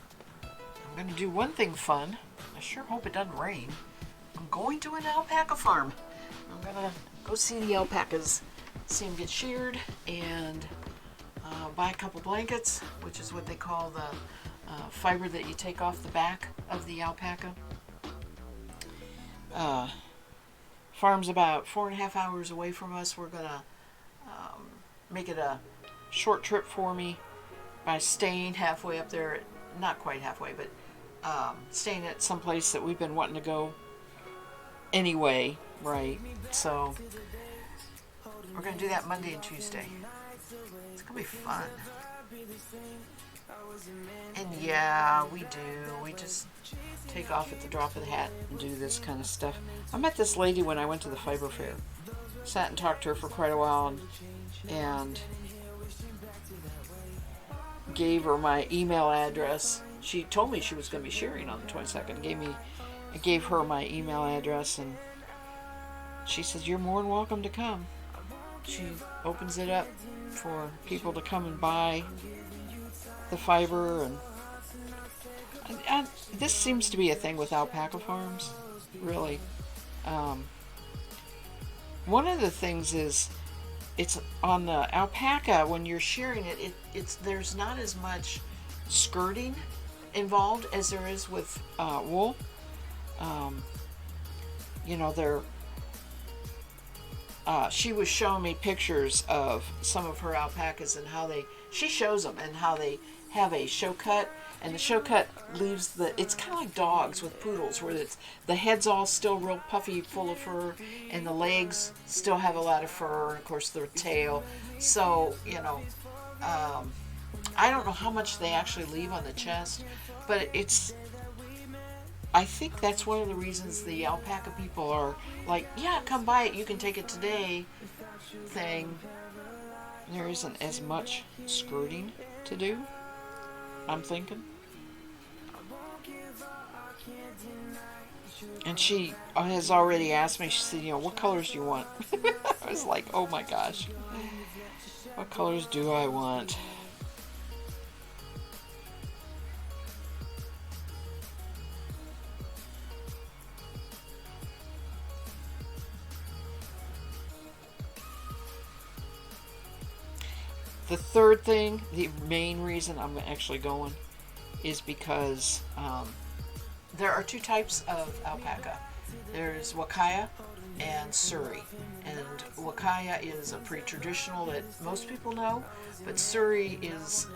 [SPEAKER 1] I'm going to do one thing fun. I sure hope it doesn't rain. I'm going to an alpaca farm. I'm going to go see the alpacas, see them get sheared, and buy a couple blankets, which is what they call the fiber that you take off the back of the alpaca. Farm's about 4.5 hours away from us. We're going to make it a short trip for me by staying halfway up there. Not quite halfway, but staying at some place that we've been wanting to go anyway, right? So we're going to do that Monday and Tuesday. It's going to be fun. And yeah, we do. We just take off at the drop of the hat and do this kind of stuff. I met this lady when I went to the fiber fair. Sat and talked to her for quite a while and gave her my email address. She told me she was going to be shearing on the 22nd. I gave her my email address, and she says, "You're more than welcome to come." She opens it up for people to come and buy the fiber, and this seems to be a thing with alpaca farms, really. One of the things is, it's on the alpaca, when you're shearing it, there's not as much skirting involved as there is with wool. She was showing me pictures of some of her alpacas and she shows them and how they have a show cut, and the show cut leaves it's kind of like dogs with poodles, where the head's all still real puffy, full of fur, and the legs still have a lot of fur, and of course the tail. So, I don't know how much they actually leave on the chest, but I think that's one of the reasons the alpaca people are like, yeah, come buy it, you can take it today thing. There isn't as much skirting to do, I'm thinking. And she has already asked me, she said, "What colors do you want?" I was like, oh my gosh. What colors do I want? The third thing, the main reason I'm actually going, is because there are two types of alpaca. There's Wakaya and Suri. And Wakaya is a pretty traditional that most people know, but Suri is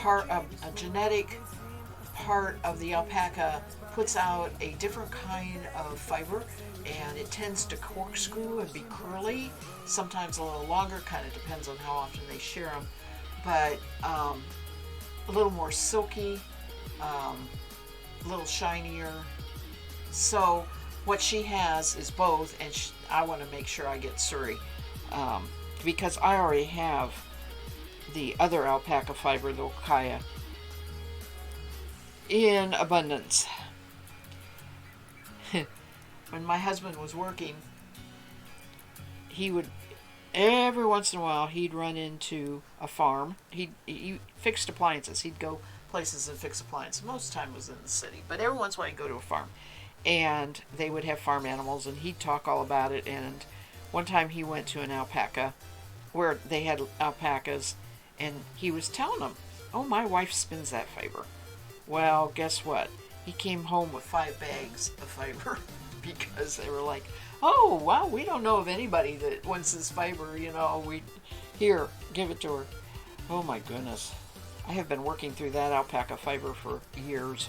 [SPEAKER 1] a genetic part of the alpaca, puts out a different kind of fiber, and it tends to corkscrew and be curly, sometimes a little longer, kind of depends on how often they shear them, but a little more silky, a little shinier. So what she has is both, and I want to make sure I get Suri, because I already have the other alpaca fiber, the Wakaya, in abundance. When my husband was working, he would, every once in a while, he'd run into a farm. He fixed appliances. He'd go places and fix appliances. Most of the time it was in the city, but every once in a while he'd go to a farm. And they would have farm animals, and he'd talk all about it. And one time he went to an alpaca where they had alpacas, and he was telling them, "Oh, my wife spins that fiber." Well, guess what? He came home with 5 bags of fiber because they were like, "Oh, wow, we don't know of anybody that wants this fiber, here, give it to her." Oh my goodness. I have been working through that alpaca fiber for years.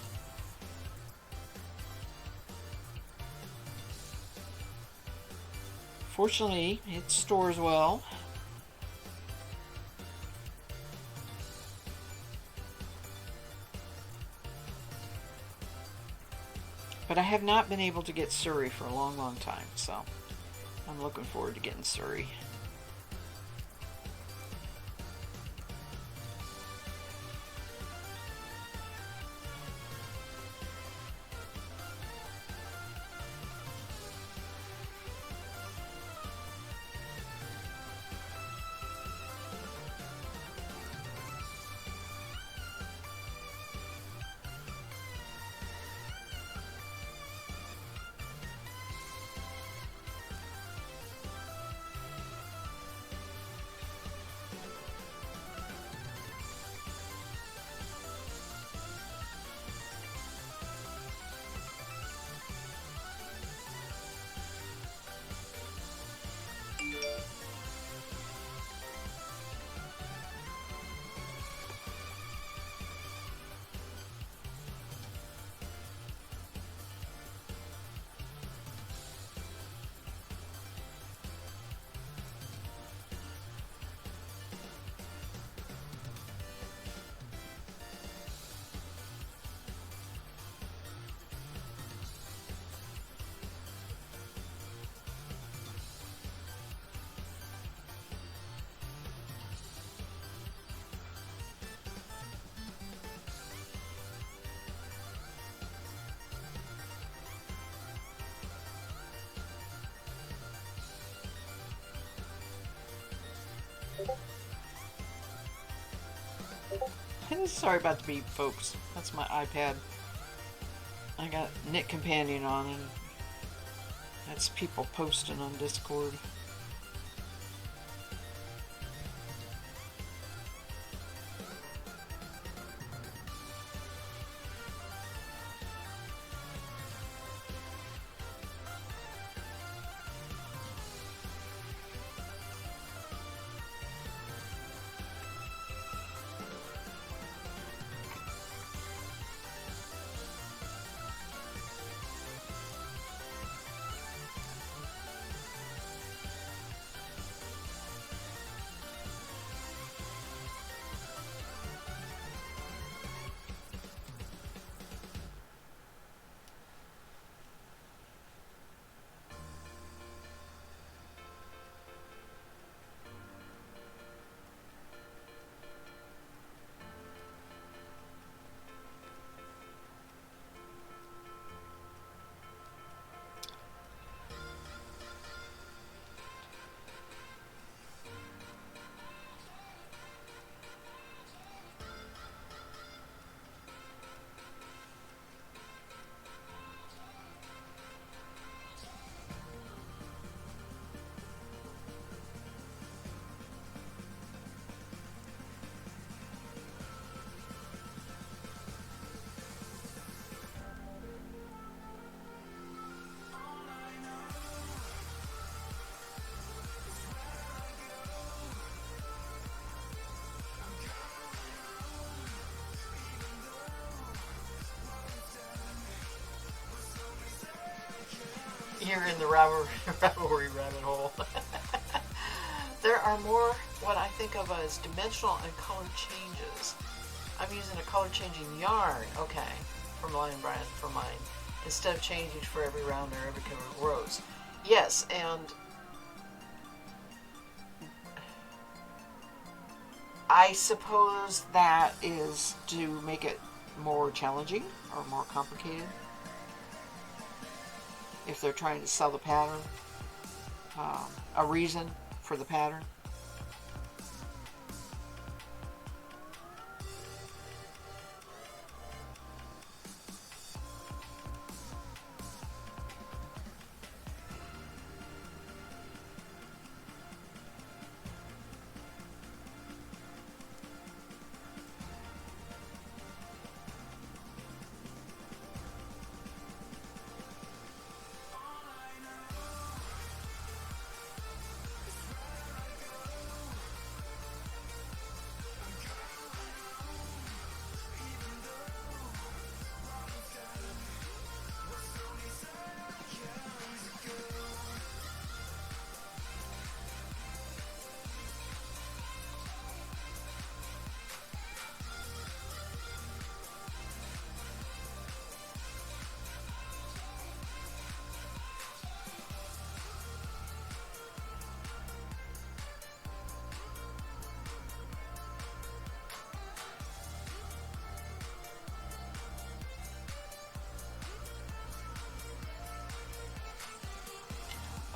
[SPEAKER 1] Fortunately, it stores well. But I have not been able to get Suri for a long, long time, so I'm looking forward to getting Suri. Sorry about the beep, folks. That's my iPad. I got Knit Companion on, and that's people posting on Discord. You're in the Ravelry rabbit hole. There are more what I think of as dimensional and color changes. I'm using a color changing yarn, okay, from Lion Brand for mine, instead of changing for every round or every cover of rows. Yes, and I suppose that is to make it more challenging or more complicated. If they're trying to sell the pattern, a reason for the pattern.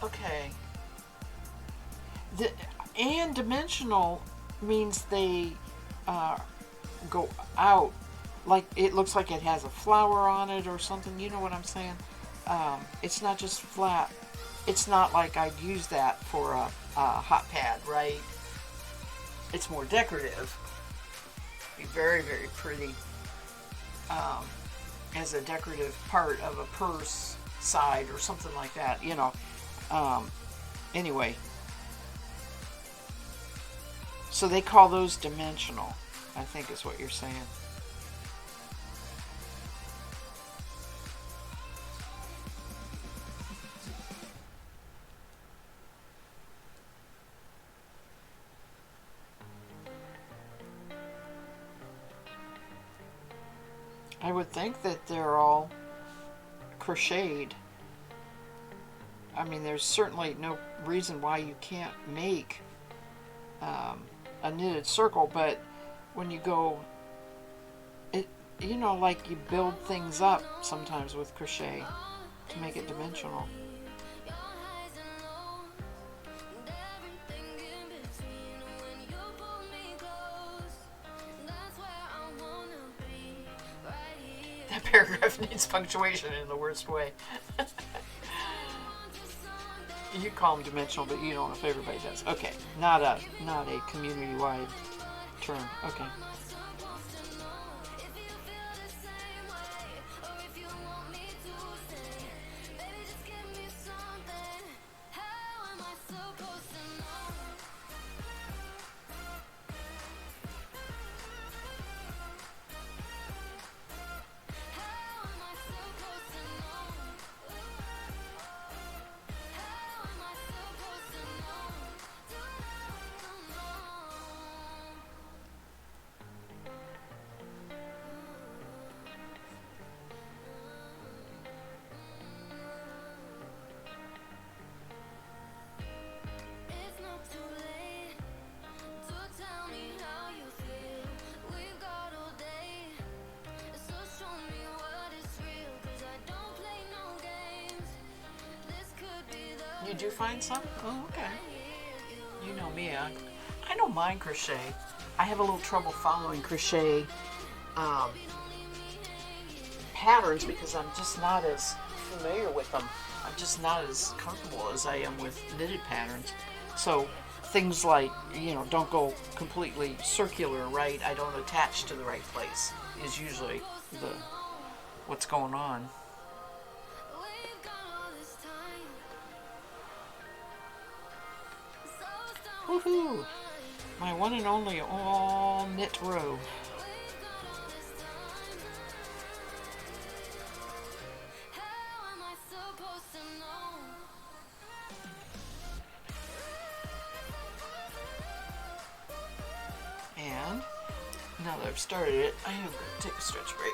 [SPEAKER 1] Okay. And dimensional means they go out. Like it looks like it has a flower on it or something. You know what I'm saying? It's not just flat. It's not like I'd use that for a hot pad, right? It's more decorative. Be very, very pretty as a decorative part of a purse side or something like that, you know. Anyway, so they call those dimensional, I think is what you're saying. I would think that they're all crocheted. I mean, there's certainly no reason why you can't make a knitted circle, but when you go, you know, like you build things up sometimes with crochet to make it dimensional. That paragraph needs punctuation in the worst way. You call them dimensional, but you don't know if everybody does. Okay, not a community-wide term. Okay. You do find some? Oh, okay. You know me. I don't mind crochet. I have a little trouble following crochet patterns because I'm just not as familiar with them. I'm just not as comfortable as I am with knitted patterns. So things like, don't go completely circular, right? I don't attach to the right place is usually what's going on. Woohoo! My one and only all knit row. And now that I've started it, I am going to take a stretch break.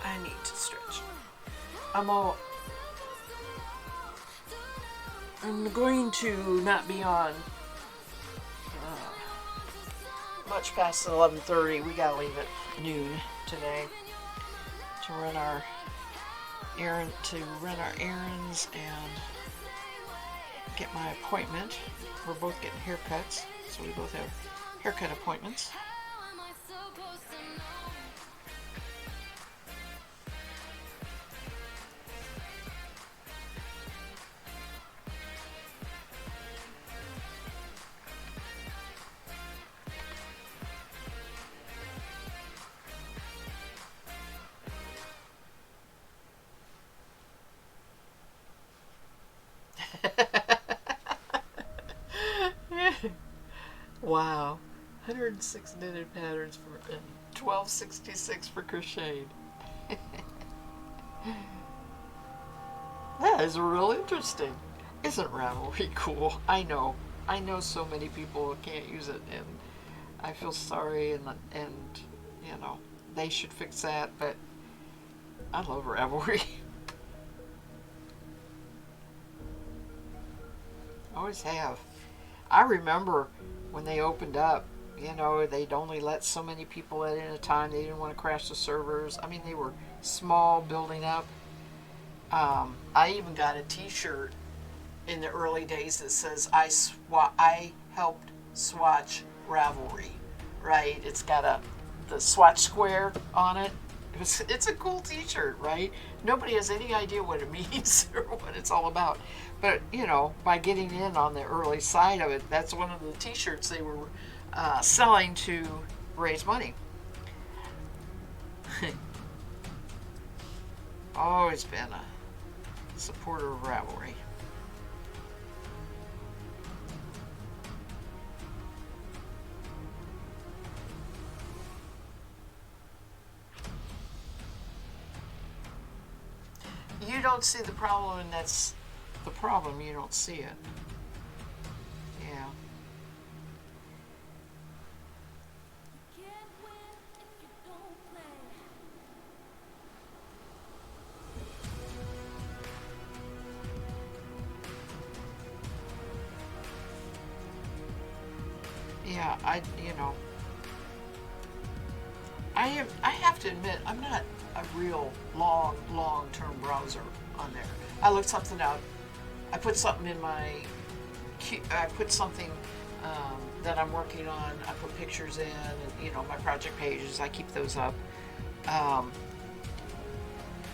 [SPEAKER 1] I need to stretch. I'm going to not be on much past 11:30. We gotta leave at noon today to run our errands and get my appointment. We're both getting haircuts, so we both have haircut appointments. Wow, 106 knitted patterns and 1266 for crocheted. That is real interesting. Isn't Ravelry cool? I know so many people can't use it, and I feel sorry, and they should fix that, but I love Ravelry. Always have. I remember when they opened up, they'd only let so many people in at a time. They didn't want to crash the servers. I mean, they were small, building up. I even got a t-shirt in the early days that says, I helped swatch Ravelry, right? It's got the swatch square on it. It's a cool t-shirt, right? Nobody has any idea what it means or what it's all about. But, by getting in on the early side of it, that's one of the t-shirts they were selling to raise money. Always been a supporter of Ravelry. You don't see the problem, and that's the problem. You don't see it. Yeah. Yeah, I have to admit, I'm not a real long-term browser on there. I look something up, I put something in I put something that I'm working on, I put pictures in, and my project pages, I keep those up.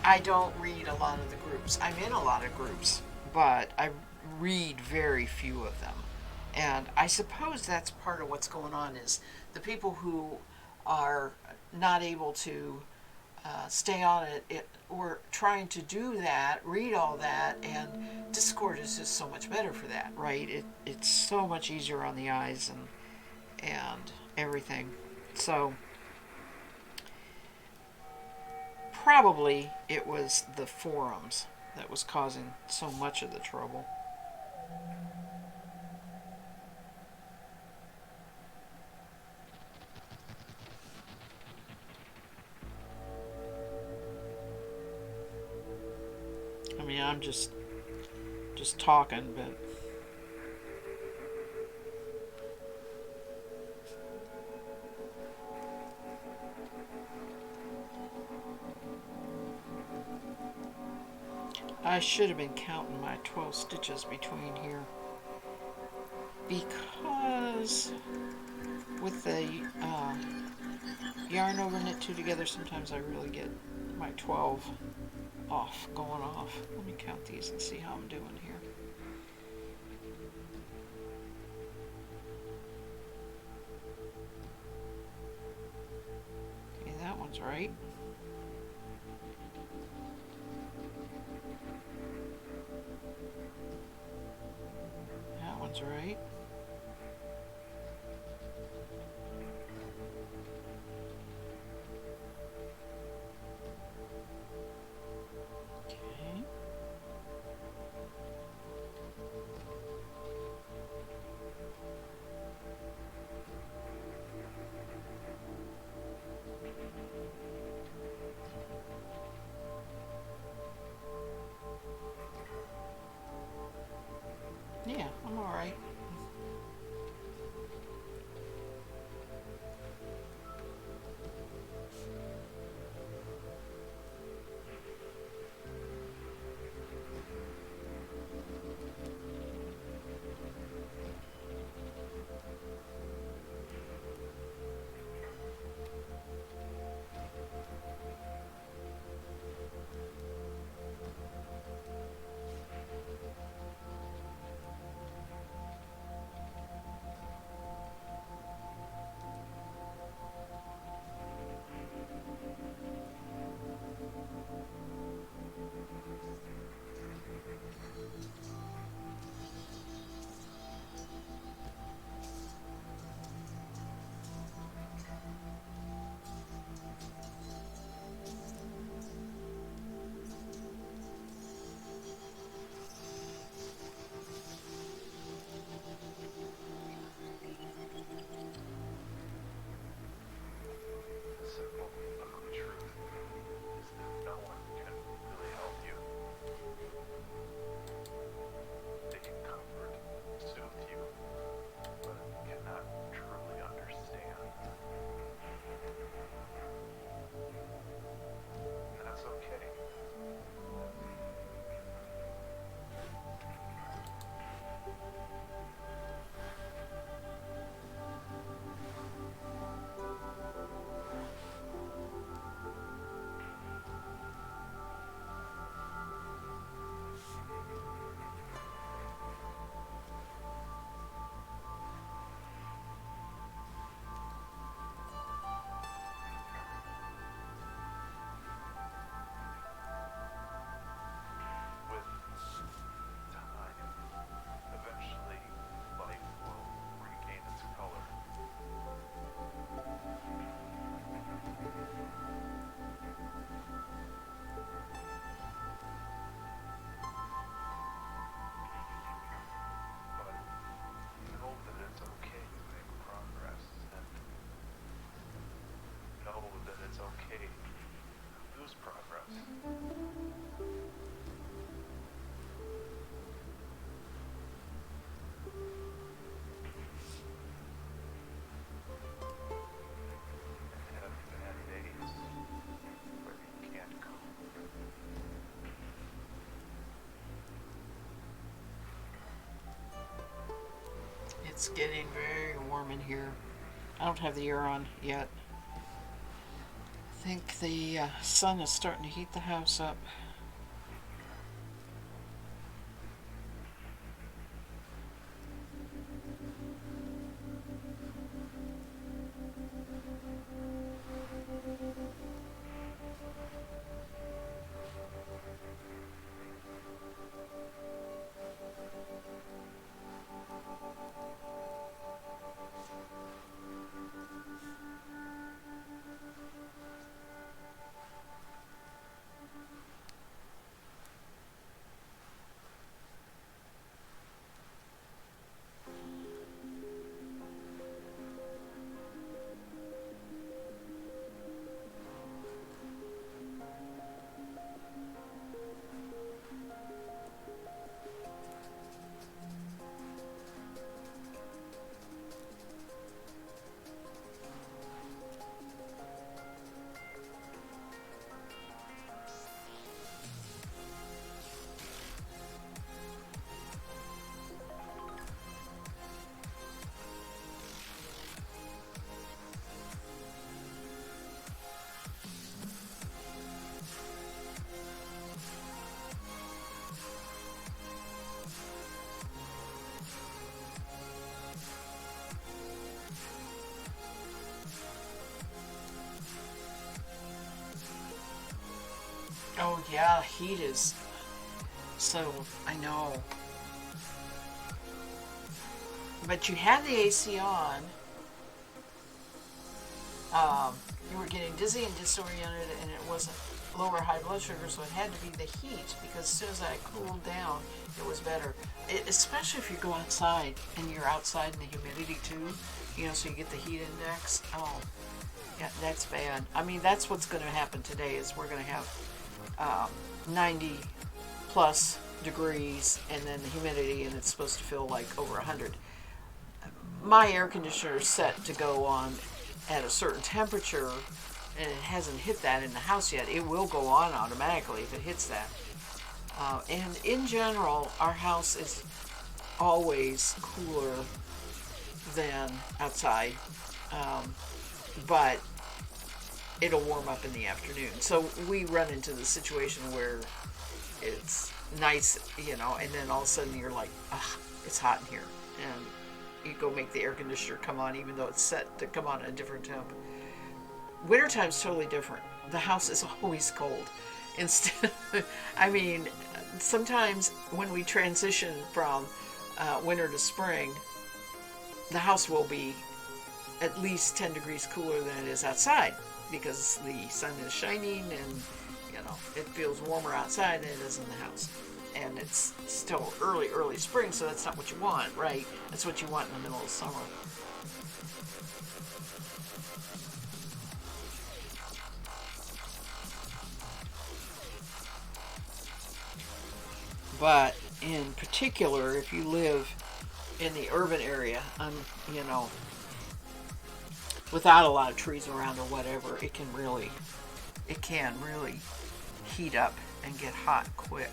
[SPEAKER 1] I don't read a lot of the groups. I'm in a lot of groups, but I read very few of them. And I suppose that's part of what's going on is the people who are not able to stay on it or trying to do that, read all that, and Discord is just so much better for that, right? It's so much easier on the eyes and everything. So probably it was the forums that was causing so much of the trouble. I mean, I'm just talking, but I should have been counting my 12 stitches between here, because with the yarn over knit two together, sometimes I really get my 12 going off. Let me count these and see how I'm doing here. Okay, that one's right. That one's right. Okay. Yeah, I'm all right. It's getting very warm in here. I don't have the air on yet. think the sun is starting to heat the house up. Oh yeah, heat is so, I know. But you had the AC on. You were getting dizzy and disoriented, and it wasn't lower high blood sugar, so it had to be the heat, because as soon as I cooled down, it was better. Especially if you go outside and you're outside in the humidity too, so you get the heat index. Oh, yeah, that's bad. I mean, that's what's going to happen today is we're going to have 90 plus degrees, and then the humidity, and it's supposed to feel like over 100. My air conditioner is set to go on at a certain temperature, and it hasn't hit that in the house yet. It will go on automatically if it hits that. And in general, our house is always cooler than outside, but it'll warm up in the afternoon. So we run into the situation where it's nice, and then all of a sudden you're like, ah, it's hot in here. And you go make the air conditioner come on even though it's set to come on at a different temp. Wintertime's totally different. The house is always cold. Instead, I mean, sometimes when we transition from winter to spring, the house will be at least 10 degrees cooler than it is outside because the sun is shining and, it feels warmer outside than it is in the house. And it's still early spring, so that's not what you want, right? That's what you want in the middle of summer. But in particular, if you live in the urban area, without a lot of trees around or whatever, it can really heat up and get hot quick.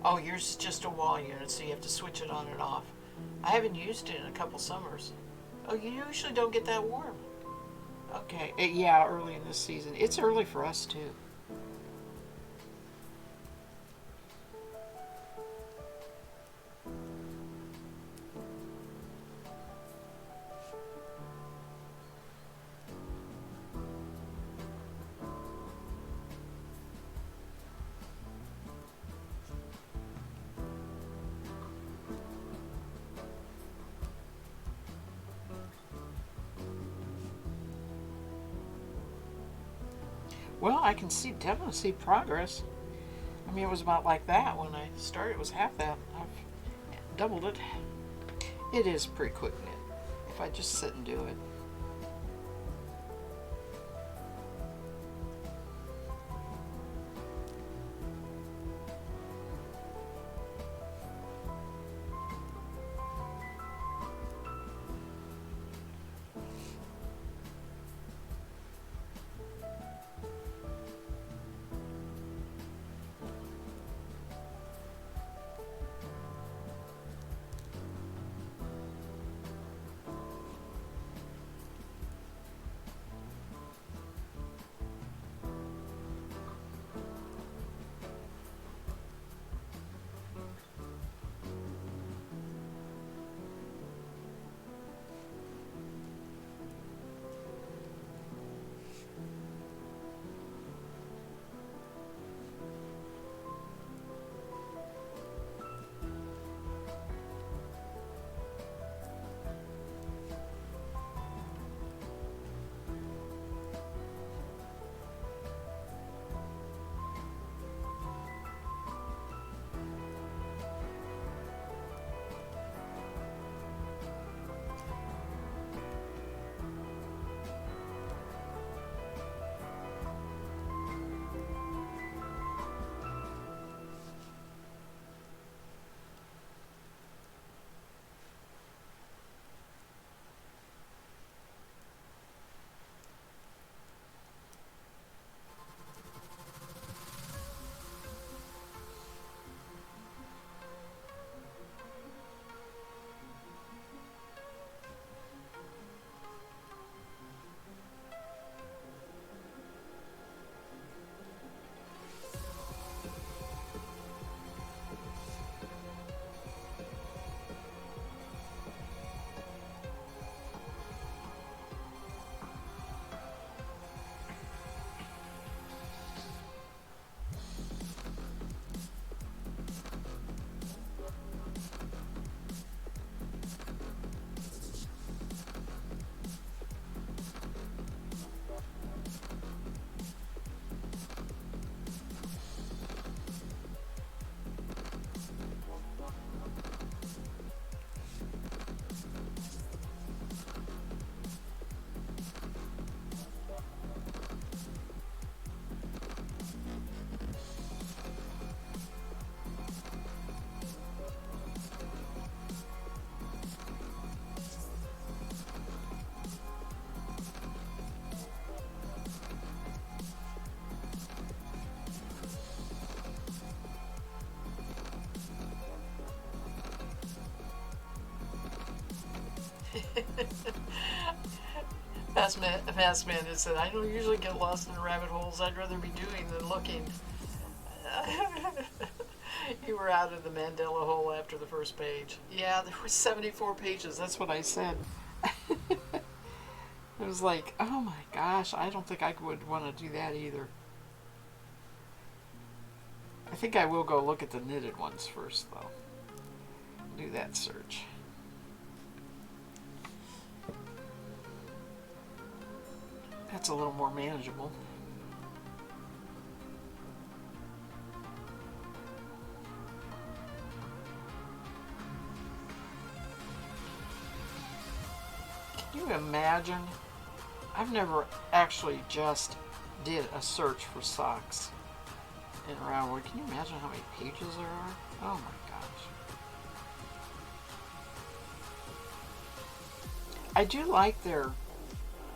[SPEAKER 1] Oh, yours is just a wall unit, so you have to switch it on and off. I haven't used it in a couple summers. Oh, you usually don't get that warm. Okay, yeah, early in this season. It's early for us too. Well, I can definitely see progress. I mean, it was about like that when I started. It was half that. I've doubled it. It is pretty quick knit if I just sit and do it. Fastman has said, I don't usually get lost in rabbit holes. I'd rather be doing than looking. You were out of the Mandela hole after the first page. Yeah, there were 74 pages. That's what I said. It was like, oh my gosh, I don't think I would want to do that either. I think I will go look at the knitted ones first, though. Do that search. That's a little more manageable. Can you imagine? I've never actually just did a search for socks in Roundwood. Can you imagine how many pages there are? Oh my gosh. I do like their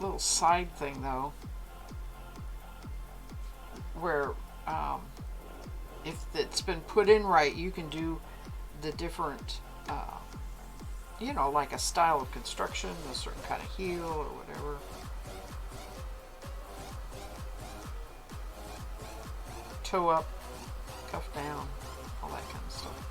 [SPEAKER 1] little side thing though, where if it's been put in right, you can do the different, you know, like a style of construction, a certain kind of heel or whatever. Toe up, cuff down, all that kind of stuff.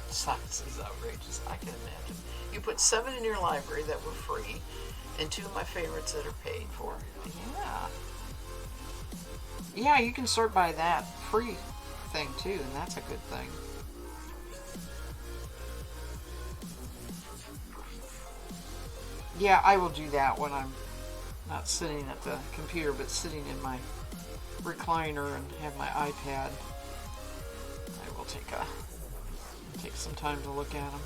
[SPEAKER 1] Socks is outrageous. I can imagine. You put 7 in your library that were free, and 2 of my favorites that are paid for. Yeah. Yeah, you can sort by that. Free thing too, and that's a good thing. Yeah, I will do that when I'm not sitting at the computer, but sitting in my recliner and have my iPad. I will take some time to look at them.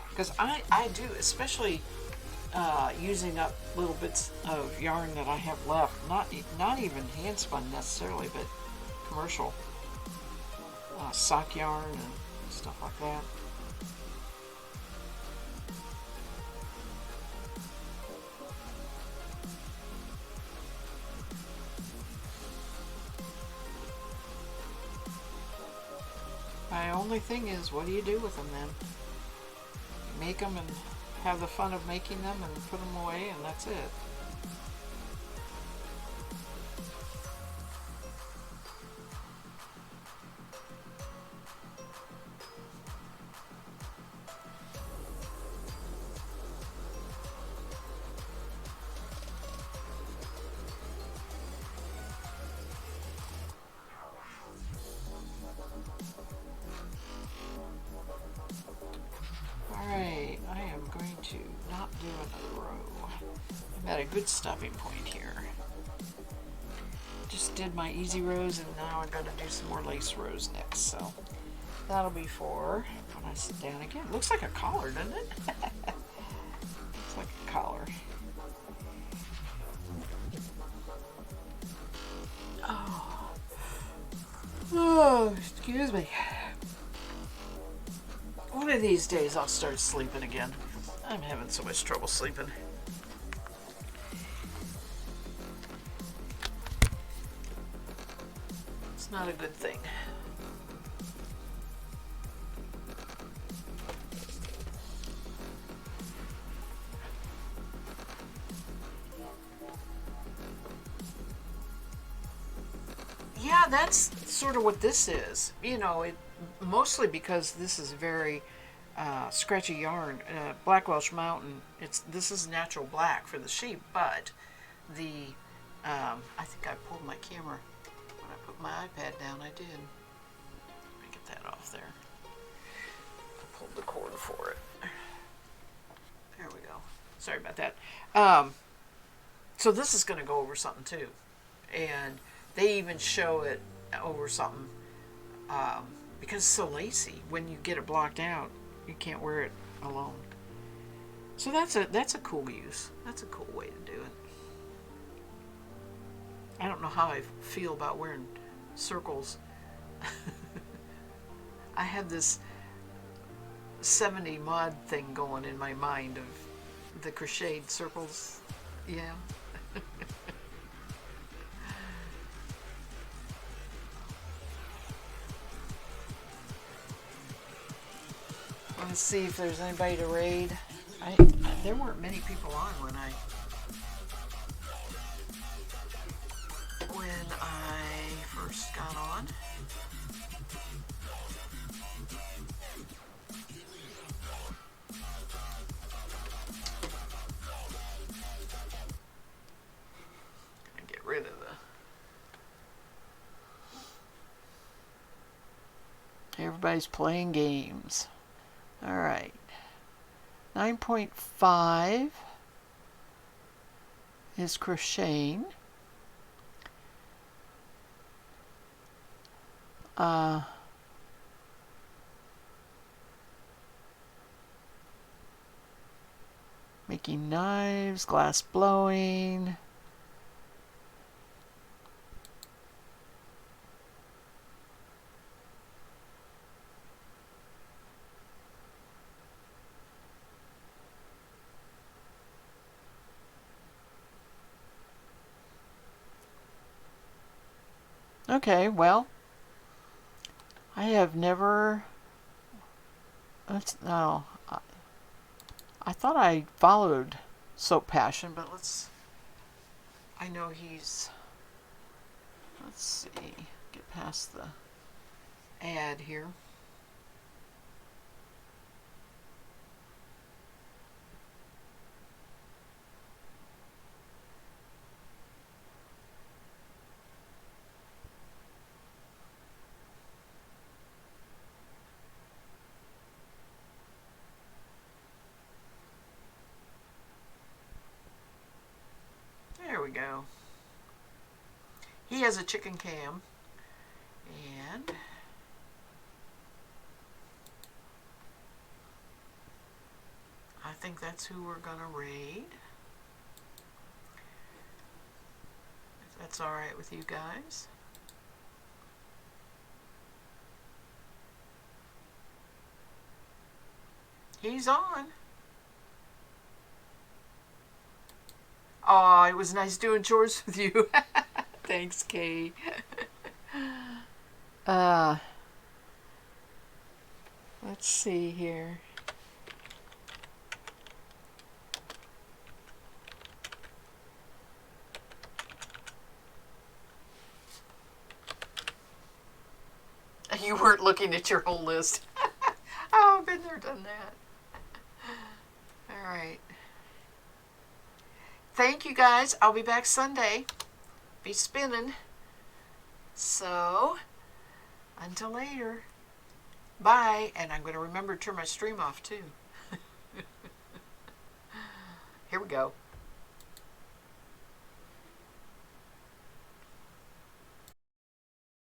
[SPEAKER 1] Because I do, especially using up little bits of yarn that I have left, not even hand spun necessarily, but commercial sock yarn and stuff like that. My only thing is, what do you do with them then? You make them and have the fun of making them and put them away, and that's it. Alright, I am going to not do another row. I'm at a good stopping point here. Just did my easy rows, and now I've got to do some more lace rows next, so that'll be for when I sit down again. Looks like a collar, doesn't it? Looks like a collar. Oh, excuse me. One of these days I'll start sleeping again. I'm having so much trouble sleeping. It's not a good thing. Yeah, that's sort of what this is. You know, it mostly because this is very scratchy yarn. Black Welsh Mountain. This is natural black for the sheep, but the I think I pulled my camera when I put my iPad down. I did. Let me get that off there. I pulled the cord for it. There we go. Sorry about that. So this is going to go over something too, and they even show it over something because it's so lacy. When you get it blocked out, you can't wear it alone. So that's a cool use. That's a cool way to do it. I don't know how I feel about wearing circles. I have this 70 mod thing going in my mind of the crocheted circles. Yeah. Let's see if there's anybody to raid. There weren't many people on when I first got on. Gonna get rid of everybody's playing games. All right. 9.5 is crocheting. Making knives, glass blowing. Okay, well, I have never. No. I thought I followed Soap Passion, but I know he's. Let's see. Get past the ad here. He has a chicken cam. And I think that's who we're going to raid. If that's all right with you guys. He's on. Oh, it was nice doing chores with you. Thanks, Kate. Let's see here. You weren't looking at your whole list. Oh, I've been there, done that. All right. Thank you, guys. I'll be back Sunday. Be spinning. So, until later. Bye. And I'm going to remember to turn my stream off, too. Here we go.